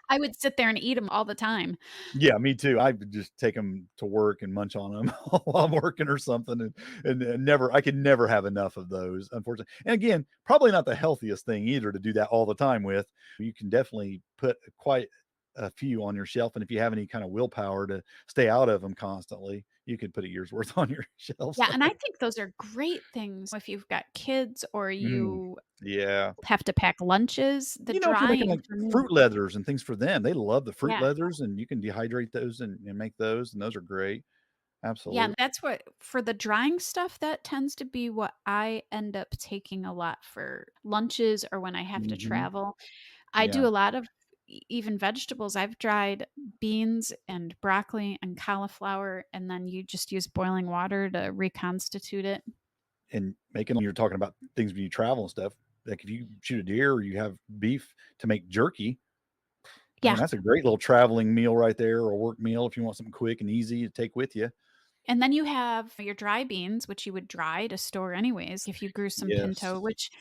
I would sit there and eat them all the time. yeah, me too. I would just take them to work and munch on them while I'm working or something, and never I could never have enough of those, unfortunately. And again, probably not the healthiest thing either to do that all the time with. You can definitely put quite a few on your shelf, and if you have any kind of willpower to stay out of them constantly, you could put a year's worth on your shelves. Yeah, and I think those are great things if you've got kids or Mm, you yeah. have to pack lunches, the If you're making, drying like, for me. fruit leathers and things for them, they love the fruit Yeah. leathers, and you can dehydrate those and make those, and those are great. Yeah, Absolutely. and that's what for the drying stuff, that tends to be what I end up taking a lot for lunches or when I have to Mhm. travel. I Yeah. do a lot of even vegetables. I've dried beans and broccoli and cauliflower, and then you just use boiling water to reconstitute it. And making you're talking about things when you travel and stuff, like, if you shoot a deer or you have beef to make jerky, man, Yeah, that's a great little traveling meal right there, or a work meal if you want something quick and easy to take with you. and then you have your dry beans, which you would dry to store anyways if you grew some pinto, Yes. which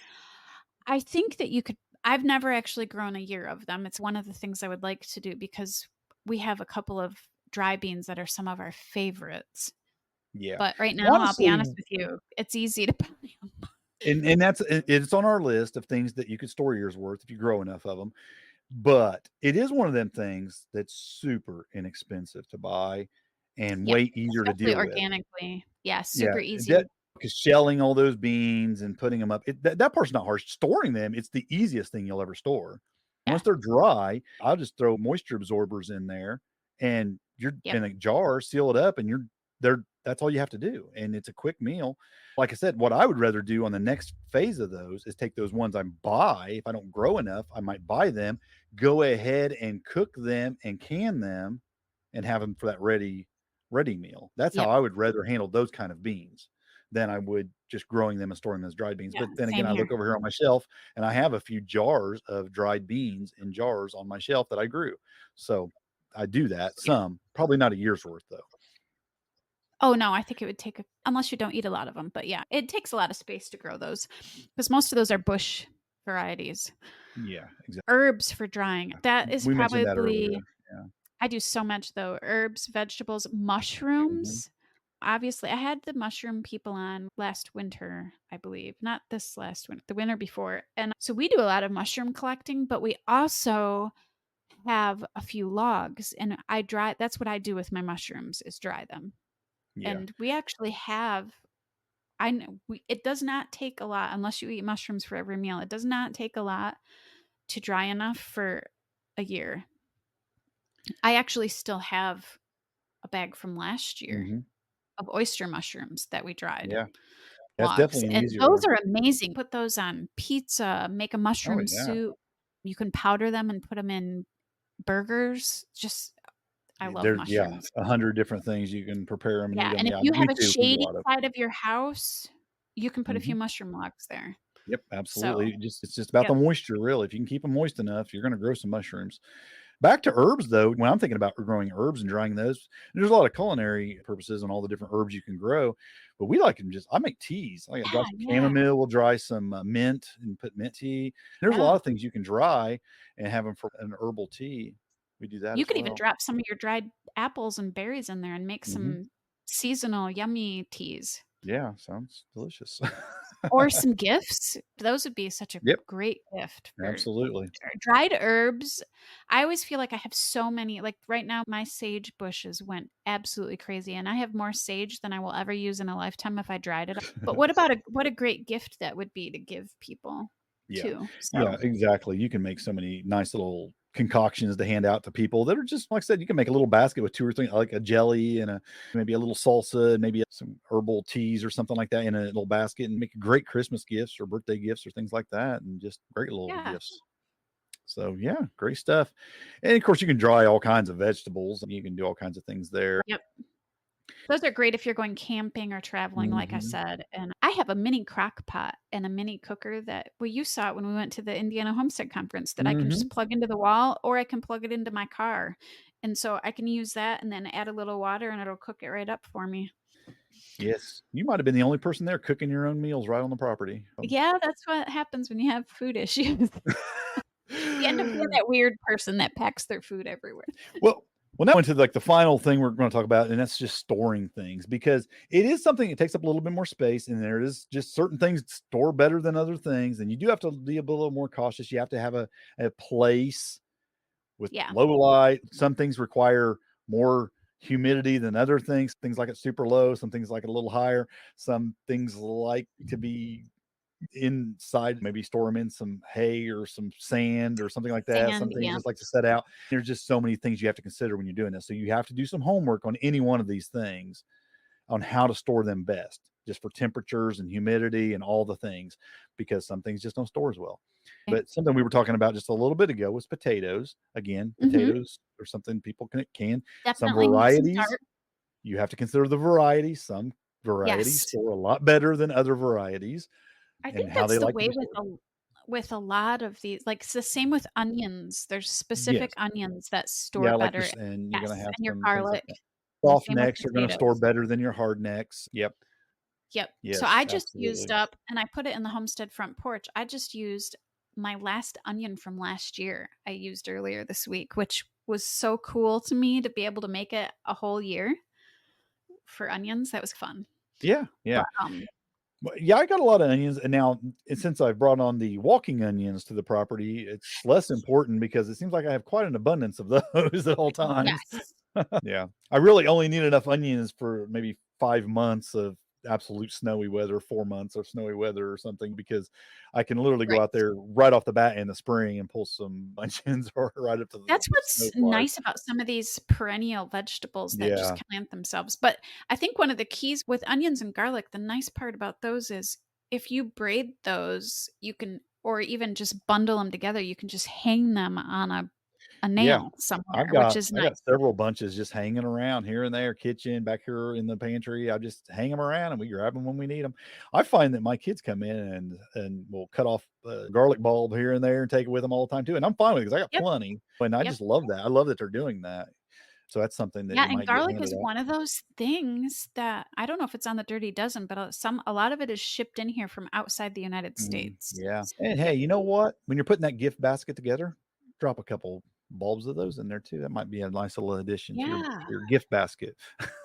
I think that you could I've never actually grown a year of them. It's one of the things I would like to do because we have a couple of dry beans that are some of our favorites. Yeah. But right now, I'll be Honestly, honest with you, it's easy to buy 'em. and that's it's on our list of things that you could store years worth if you grow enough of them. But it is one of them things that's super inexpensive to buy and Yep, way easier to especially deal with. organically. Yeah, Yeah, super easy. that because shelling all those beans and putting them up, that part's not hard. Storing them, it's the easiest thing you'll ever store. Yeah, Once they're dry, I'll just throw moisture absorbers in there, and you're yep, in a jar, seal it up, and you're there. That's all you have to do, and it's a quick meal. Like I said, what I would rather do on the next phase of those is take those ones I buy. If I don't grow enough, I might buy them, go ahead and cook them and can them, and have them for that ready meal. That's how yep. I would rather handle those kind of beans than I would just growing them and storing them as dried beans. Yeah, But then again, same I here. look over here on my shelf and I have a few jars of dried beans in jars on my shelf that I grew. So I do that Yeah. some, probably not a year's worth though. Oh, no, I think it would take a unless you don't eat a lot of them. But yeah, it takes a lot of space to grow those because most of those are bush varieties. Yeah, exactly. Herbs for drying, that is We mentioned that probably earlier. Yeah. I do so much though. Herbs, vegetables, Mhm. mushrooms. Obviously, I had the mushroom people on last winter, I believe. Not this last winter, the winter before. And so we do a lot of mushroom collecting, but we also have a few logs and I dry that's what I do with my mushrooms is dry them. Yeah. And we actually have I know we it does not take a lot unless you eat mushrooms for every meal. It does not take a lot to dry enough for a year. I actually still have a bag from last year Mhm. of oyster mushrooms that we dried, Yeah. That's logs, definitely an and easier those one. are amazing. Put those on pizza, make a Oh mushroom yeah. soup. You can powder them and put them in burgers. Just I love There's yeah, mushrooms. 100 different things you can prepare them and eat Yeah, them. and if Yeah, you me have a too. We eat a shady lot of side of your house, you can put a few mhm. mushroom logs there. Yep, So, absolutely. It's just about the yep. moisture, really. If you can keep them moist enough, you're gonna grow some mushrooms. Back to herbs, though, when I'm thinking about growing herbs and drying those, there's a lot of culinary purposes on all the different herbs you can grow, but we like them just I make teas. I got Yeah, dry some yeah, chamomile, we'll dry some, mint and put mint tea. There's a lot yeah. of things you can dry and have them for an herbal tea. We do that You as could even well. drop some of your dried apples and berries in there and make Mhm. some seasonal yummy teas. Yeah, sounds delicious. Or some gifts. Those would be such a Yep, great gift for absolutely. dried herbs. I always feel like I have so many like, right now, my sage bushes went absolutely crazy, and I have more sage than I will ever use in a lifetime if I dried it. But what a great gift that would be to give people Yeah. too. Yeah, So, exactly. You can make so many nice little concoctions to hand out to people that are just like I said, you can make a little basket with 2 or 3 like a jelly and a maybe a little salsa and maybe some herbal teas or something like that in a little basket and make great Christmas gifts or birthday gifts or things like that and just great little yeah. gifts. So, yeah, great stuff. And of course, you can dry all kinds of vegetables and you can do all kinds of things there. Yep. Those are great if you're going camping or traveling, like I Mhm. said, and I have a mini crock pot and a mini cooker that well, you saw it when we went to the Indiana Homestead Conference that I can just Mhm. plug into the wall or I can plug it into my car, and so I can use that and then add a little water and it'll cook it right up for me. Yes, you might have been the only person there cooking your own meals right on the property. Yeah, that's what happens when you have food issues. You end up being that weird person that packs their food everywhere. Well now into, like, the final thing we're gonna talk about, and that's just storing things, because it is something that takes up a little bit more space, and there is just certain things store better than other things, and you do have to be a little more cautious. You have to have a place with Yeah. low light. Some things require more humidity than other things. Things like it super low, some things like it a little higher. Some things like to be inside, maybe store them in some hay or some sand or something like that. Some Sand, things yeah. just like to set out. There's just so many things you have to consider when you're doing this. So you have to do some homework on any one of these things on how to store them best, just for temperatures and humidity and all the things, because some things just don't store as well. But something we were talking about just a little bit ago was potatoes. Again, Mhm. potatoes are something people can. Some Definitely need some varieties, dark. you have to consider the variety. Some varieties Yes. store a lot better than other varieties I and think how that's they the like to way be stored. with a lot of these, like, it's the same with onions. There's specific Yes. onions that store Yeah, like better. and you're gonna Yes, have and your some things like garlic, that. and the Soft same with necks are gonna store potatoes. better than your hard necks. Yep. Yep. So Yes, I just used absolutely. up and I put it in the homestead front porch. I just used my last onion from last year I used earlier this week, which was so cool to me to be able to make it a whole year for onions. That was fun. Yeah, yeah. But, Well, yeah, I got a lot of onions, and now since I've brought on the walking onions to the property, it's less important because it seems like I have quite an abundance of those at all times. yes. Yeah. I really only need enough onions for maybe 5 months of absolute snowy weather, 4 months of snowy weather or something, because I can literally go Right. out there right off the bat in the spring and pull some onions or right up to the That's snow what's flies. nice about some of these perennial vegetables that just Yeah. plant themselves. But I think one of the keys with onions and garlic, the nice part about those is if you braid those, you can, or even just bundle them together, you can just hang them on a Yeah. nail somewhere, I've which got is I got nice. several bunches just hanging around here and there, kitchen, back here in the pantry. I just hang them around and we grab them when we need them. I find that my kids come in and will cut off a garlic bulb here and there and take it with them all the time too, and I'm fine with it because I got Yep. plenty, and I Yep. just love that. I love that they're doing that. So that's something that Yeah, you and might get garlic handed is out. one of those things that I don't know if it's on the Dirty Dozen, but a lot of it is shipped in here from outside the United Mhm. States. Yeah, and hey, Yep. you know what? When you're putting that gift basket together, drop a couple bulbs of those in there too. That might be a nice little addition to Yeah. your gift basket.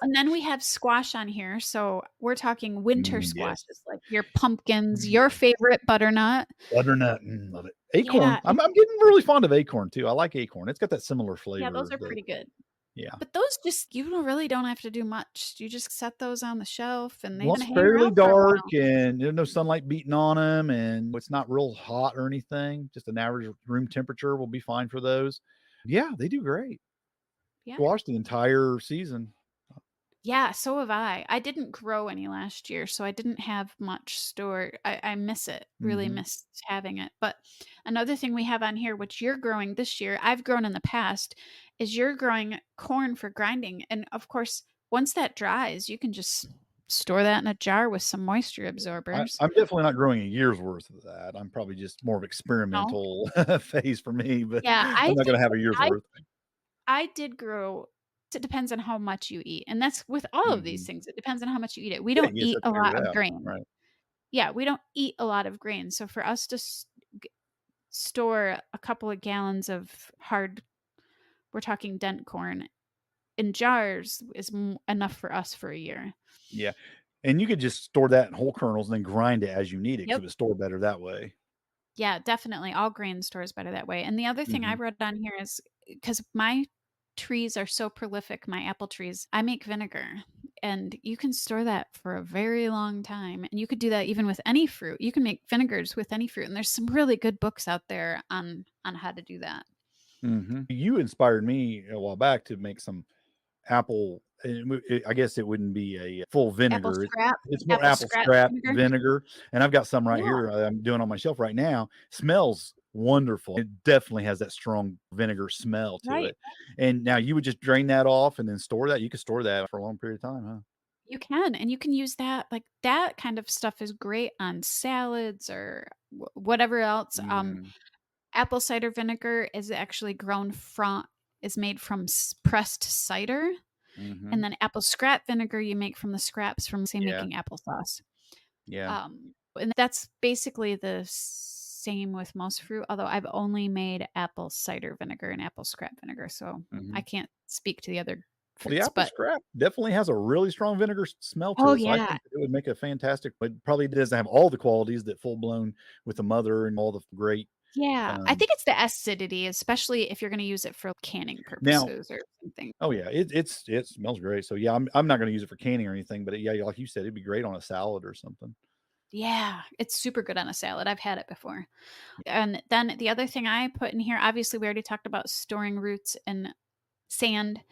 And then we have squash on here, so we're talking winter Yes. squashes, like your pumpkins, your favorite butternut. Butternut, love it. Acorn, Yeah, and I'm getting really fond of acorn too. I like acorn. It's got that similar yeah, those flavor are that pretty good. yeah. But those just you don't really don't have to do much. You just set those on the shelf and they're Well, gonna it's hang fairly around for a dark while. and there's no sunlight beating on them, and it's not real hot or anything. Just an average room temperature will be fine for those. Yeah, they do great. Yeah. Squash the entire season. Yeah, so have I. I didn't grow any last year, so I didn't have much stored. I miss it, really Mhm. miss having it. But another thing we have on here, which you're growing this year, I've grown in the past, is you're growing corn for grinding. And of course, once that dries, you can just store that in a jar with some moisture absorbers. I'm definitely not growing a year's worth of that. I'm probably just more of No? experimental phase for me, but Yeah, I'm not gonna have a year's I worth. I did grow. It depends on how much you eat. And that's with all of these Mhm. things. It depends on how much you eat it. We Yeah, don't you just eat have to a figure lot it of out, grain. right. Yeah, we don't eat a lot of grain, so for us to store a couple of gallons of hard we're talking dent corn in jars is enough for us for a year. Yeah, and you could just store that in whole kernels and then grind it as you need it because it Yep. would store better that way. Yeah, definitely, all grain stores better that way, and the other thing I Mhm. wrote on here is because my trees are so prolific, my apple trees, I make vinegar, and you can store that for a very long time, and you could do that even with any fruit. You can make vinegars with any fruit, and there's some really good books out there on how to do that. Mhm. You inspired me a while back to make some apple I guess it wouldn't be a full vinegar. It's more Apple apple scrap scrap vinegar. vinegar, and I've got some right Yeah, here, I'm doing on my shelf right now. Smells wonderful. It definitely has that strong vinegar smell to right. it. And now you would just drain that off and then store that? You could store that for a long period of time, huh? You can, and you can use that like, that kind of stuff is great on salads or whatever else. Mm. Apple cider vinegar is actually grown from is made from pressed cider. And Mhm. then apple scrap vinegar you make from the scraps from, say, Yeah. making applesauce. Yeah. And that's basically the same with most fruit, although I've only made apple cider vinegar and apple scrap vinegar, so I Mhm. can't speak to the other Well, the fruits, apple but scrap definitely has a really strong vinegar smell to oh, it, so I yeah. think that it would make a fantastic, but probably doesn't have all the qualities that full blown with the mother and all the great, Yeah, I um think it's the acidity, especially if you're gonna use it for canning now purposes or something. oh, yeah, it smells great, so, yeah, I'm not gonna use it for canning or anything, but, yeah, like you said, it'd be great on a salad or something. Yeah, it's super good on a salad, I've had it before. And then the other thing I put in here, obviously, we already talked about storing roots in sand.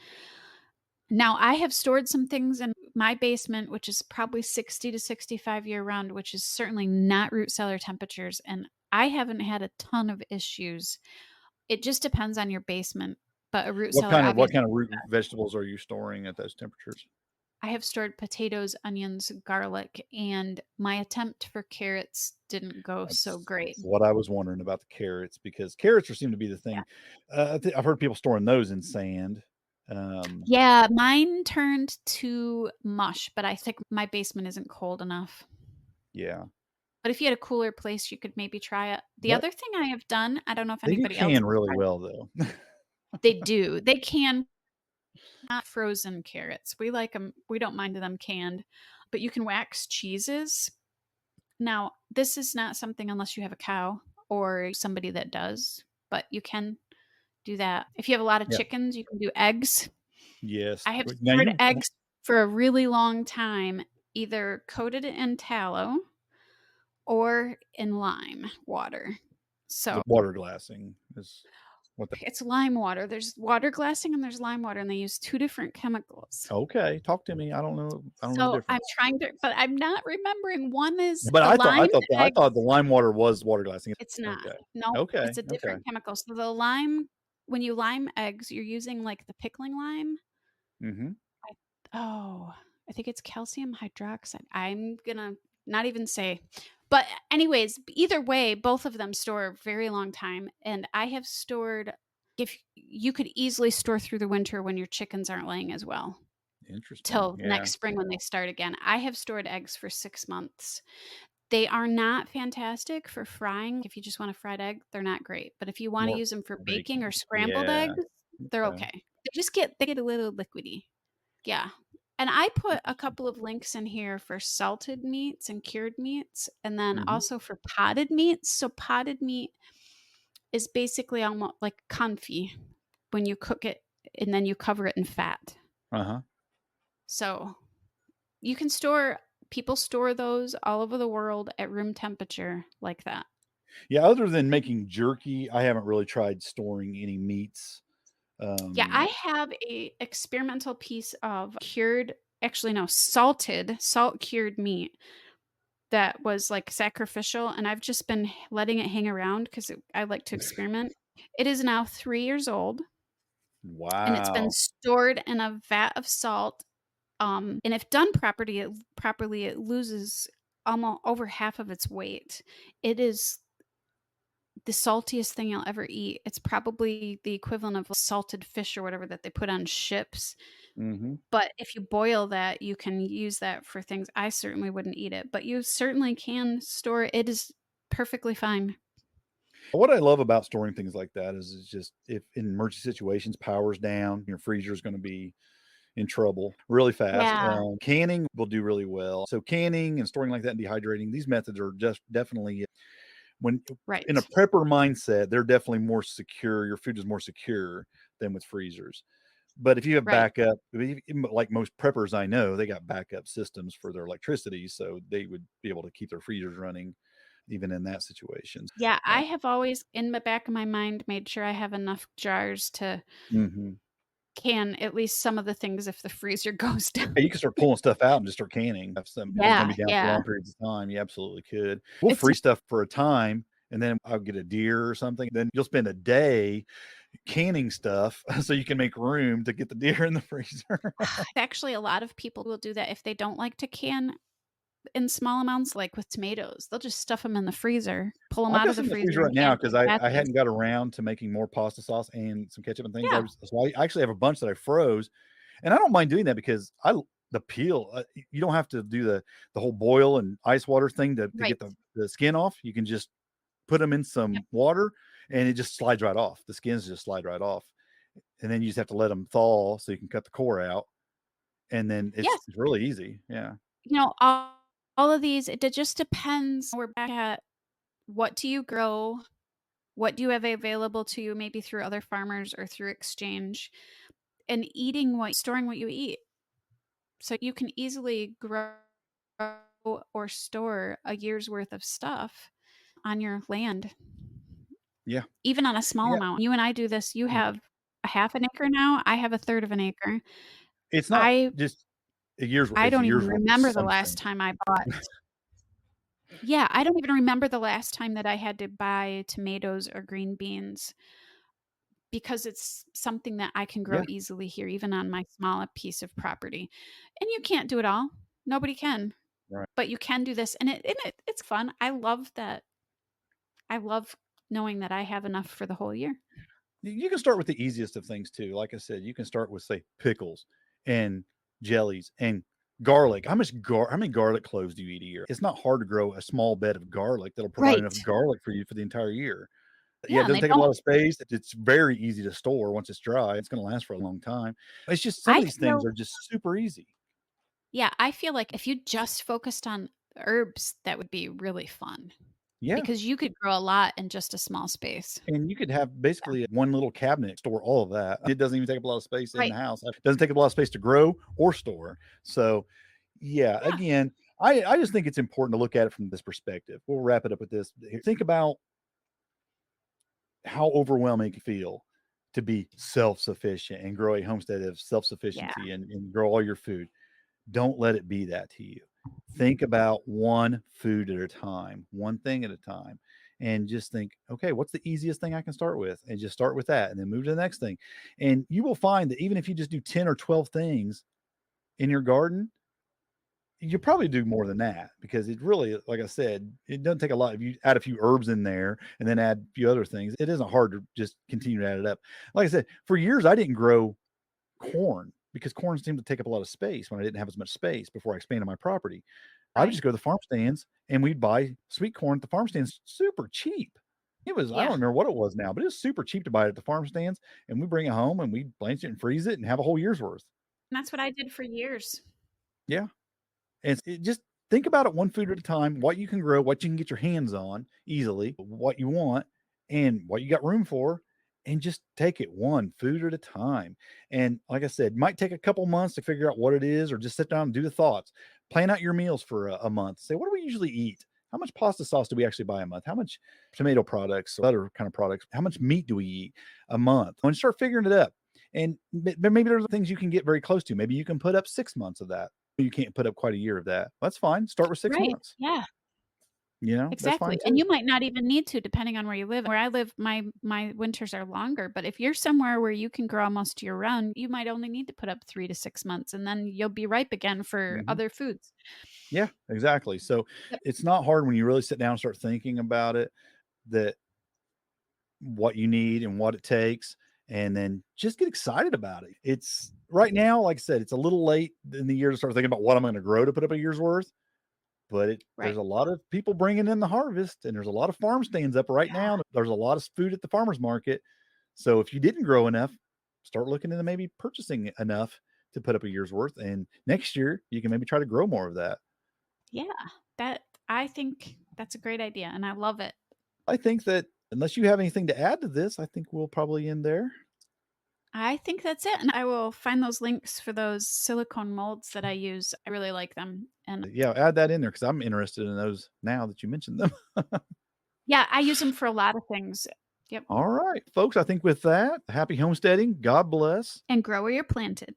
Now, I have stored some things in my basement, which is probably 60 to 65 year round, which is certainly not root cellar temperatures, and I haven't had a ton of issues. It just depends on your basement, but a root cellar, What obviously. kind of root vegetables are you storing at those temperatures? I have stored potatoes, onions, garlic, and my attempt for carrots didn't go so great. That's what I was wondering about the carrots, because carrots are seem to be the Yeah. thing. I've heard people storing those in sand. Um, Yeah, mine turned to mush, but I think my basement isn't cold enough. yeah. But if you had a cooler place, you could maybe try it. The That other thing I have done, I don't know if they do anybody else can has really tried. well, though. They do. They can, not frozen carrots. We like them. We don't mind them canned, but you can wax cheeses. Now, this is not something unless you have a cow or somebody that does, but you can do that. If you have a lot of Yeah. chickens, you can do eggs. Yes. I have But now stored you eggs for a really long time, either coated in tallow or in lime water. the So water glassing is what that it's lime water. There's water glassing and there's lime water, and they use 2 different chemicals. okay, talk to me. I don't know the So I'm difference. trying to, but I'm not remembering. One is But the I lime thought I eggs. thought the lime water was water glassing. It's not. Okay. No, Okay, it's a okay. different chemical. So the lime, when you lime eggs, you're using, like, the pickling lime. Mhm. I oh, I think it's calcium hydroxide. I'm gonna not even say. But anyways, either way, both of them store a very long time, and I have stored, if you could easily store through the winter when your chickens aren't laying as well, Interesting. till Yeah. next spring when they start again. I have stored eggs for 6 months. They are not fantastic for frying. If you just want a fried egg, they're not great, but if you wanna More use them for for baking or baking. scrambled Yeah. eggs, they're Okay. okay. They get a little liquidy. Yeah, and I put a Interesting. couple of links in here for salted meats and cured meats, and then Mhm. also for potted meats. So potted meat is basically almost like confit when you cook it and then you cover it in fat. Uh-huh. So you can store people store those all over the world at room temperature like that. Yeah, other than making jerky, I haven't really tried storing any meats. Yeah, I Um, have a experimental piece of cured, actually no, salted, salt cured meat that was, like, sacrificial, and I've just been letting it hang around because I like to experiment. It is now 3 years old, and it's been wow. stored in a vat of salt, and if done properly, it loses almost over half of its weight. It is the saltiest thing you'll ever eat. It's probably the equivalent of salted fish or whatever that they put on ships, Mhm. but if you boil that, you can use that for things. I certainly wouldn't eat it, but you certainly can store it. It is perfectly fine. What I love about storing things like that is it's just if in emergency situations, power's down, your freezer is gonna be in trouble really fast. Yeah, Canning will do really well. So canning and storing like that and dehydrating, these methods are just definitely when in a right, prepper mindset, they're definitely more secure. Your food is more secure than with freezers. But if you have right. backup, I mean, even like most preppers I know, they got backup systems for their electricity, so they would be able to keep their freezers running even in that situation. Yeah, Uh, I have always, in the back of my mind, made sure I have enough jars to mhm. can at least some of the things if the freezer goes down. Yeah, you can start pulling stuff out and just start canning. If some if it's gonna Yeah, be down for yeah. long periods of time, you absolutely could. We'll It's freeze stuff for a time, and then I'll get a deer or something, then you'll spend a day canning stuff so you can make room to get the deer in the freezer. actually a lot of people will do that if they don't like to can in small amounts, like with tomatoes. They'll just stuff them in the freezer, pull them I've out got of the some in the freezer freezer and right now can 'em because in I batches. hadn't got around to making more pasta sauce and some ketchup and things. Yeah. I actually have a bunch that I froze, And I don't mind doing that because the peel, you don't have to do the whole boil and ice water thing to Right. get the skin off. You can just put them in Yep. some water and it just slides right off. The skins just slide right off. And then you just have to let them thaw so you can cut the core out. And then Yes. it's really easy. Yeah. All of these, it just depends. We're back at what do you grow? What do you have available to you maybe through other farmers or through exchange? And storing what you eat. So you can easily grow or store a year's worth of stuff on your land, Yeah. even on a small Yeah. amount. You and I do this. You Mm. have a half an acre now. I have a third of an acre. It's not I just a year's I it's a don't even year's worth of remember the last something. time I bought. Yeah, I don't even remember the last time that I had to buy tomatoes or green beans because it's something that I can grow Yeah. easily here, even on my small piece of property. And you can't do it all. Nobody can. Right. But you can do this, and it's fun. I love that. I love knowing that I have enough for the whole year. You can start with the easiest of things too. Like I said, you can start with say pickles and jellies and garlic. How many garlic cloves do you eat a year? It's not hard to grow a small bed of garlic that'll provide enough Right. garlic for you for the entire year. Yeah, Yeah, it and doesn't they take up a don't lot of space. It's very easy to store once it's dry. It's going to last for a long time. It's just some of I these things feel are just super easy. yeah, I feel like if you just focused on herbs, that would be really fun Yeah. because you could grow a lot in just a small space. And you could have basically one little cabinet store all of that. It doesn't even take up a lot of space in Right. the house. It doesn't take up a lot of space to grow or store. So, yeah, Yeah. again, I just think it's important to look at it from this perspective. We'll wrap it up with this. Think about how overwhelming it can feel to be self-sufficient and grow a homestead of Yeah. self-sufficiency and grow all your food. Don't let it be that to you. Think about one food at a time, one thing at a time, and just think, okay, what's the easiest thing I can start with? And just start with that and then move to the next thing. And you will find that even if you just do 10 or 12 things in your garden, you probably do more than that because it really, like I said, it doesn't take a lot. If you add a few herbs in there and then add a few other things, it isn't hard to just continue to add it up. Like I said, for years, I didn't grow corn because corn seemed to take up a lot of space when I didn't have as much space before I expanded my property. I would Right. just go to the farm stands and we'd buy sweet corn at the farm stands super cheap. I Yeah. don't remember what it was now, but it was super cheap to buy it at the farm stands. And we bring it home and we blanch it and freeze it and have a whole year's worth. And that's what I did for years. Yeah. And just think about it one food at a time, what you can grow, what you can get your hands on easily, what you want, and what you got room for, and just take it one food at a time. And like I said, might take a couple months to figure out what it is, or just sit down and do the thoughts. Plan out your meals for a month. Say, what do we usually eat? How much pasta sauce do we actually buy a month? How much tomato products, or other kind of products? How much meat do we eat a month? And start figuring it up. And maybe there's things you can get very close to. Maybe you can put up 6 months of that. You can't put up quite a year of that. That's fine. Start with 6 Right. months. Yeah. That's Exactly, fine and too. you might not even need to depending on where you live. Where I live, my winters are longer, but if you're somewhere where you can grow almost year round, you might only need to put up 3 to 6 months, and then you'll be ripe again for Mhm. other foods. Yeah, exactly. So, Yep. it's not hard when you really sit down and start thinking about it, that what you need and what it takes, and then just get excited about it. It's right now, like I said, it's a little late in the year to start thinking about what I'm gonna grow to put up a year's worth, but there's Right. a lot of people bringing in the harvest, and there's a lot of farm stands up right Yeah. now. There's a lot of food at the farmer's market. So if you didn't grow enough, start looking into maybe purchasing enough to put up a year's worth, and next year you can maybe try to grow more of that. Yeah. That I think that's a great idea, and I love it. I think that unless you have anything to add to this, I think we'll probably end there. I think that's it, and I will find those links for those silicone molds that I use. I really like them, and Yeah, add that in there because I'm interested in those now that you mentioned them. yeah, I use them for a lot of things. Yep, All right, folks, I think with that, happy homesteading. God bless. and grow where you're planted.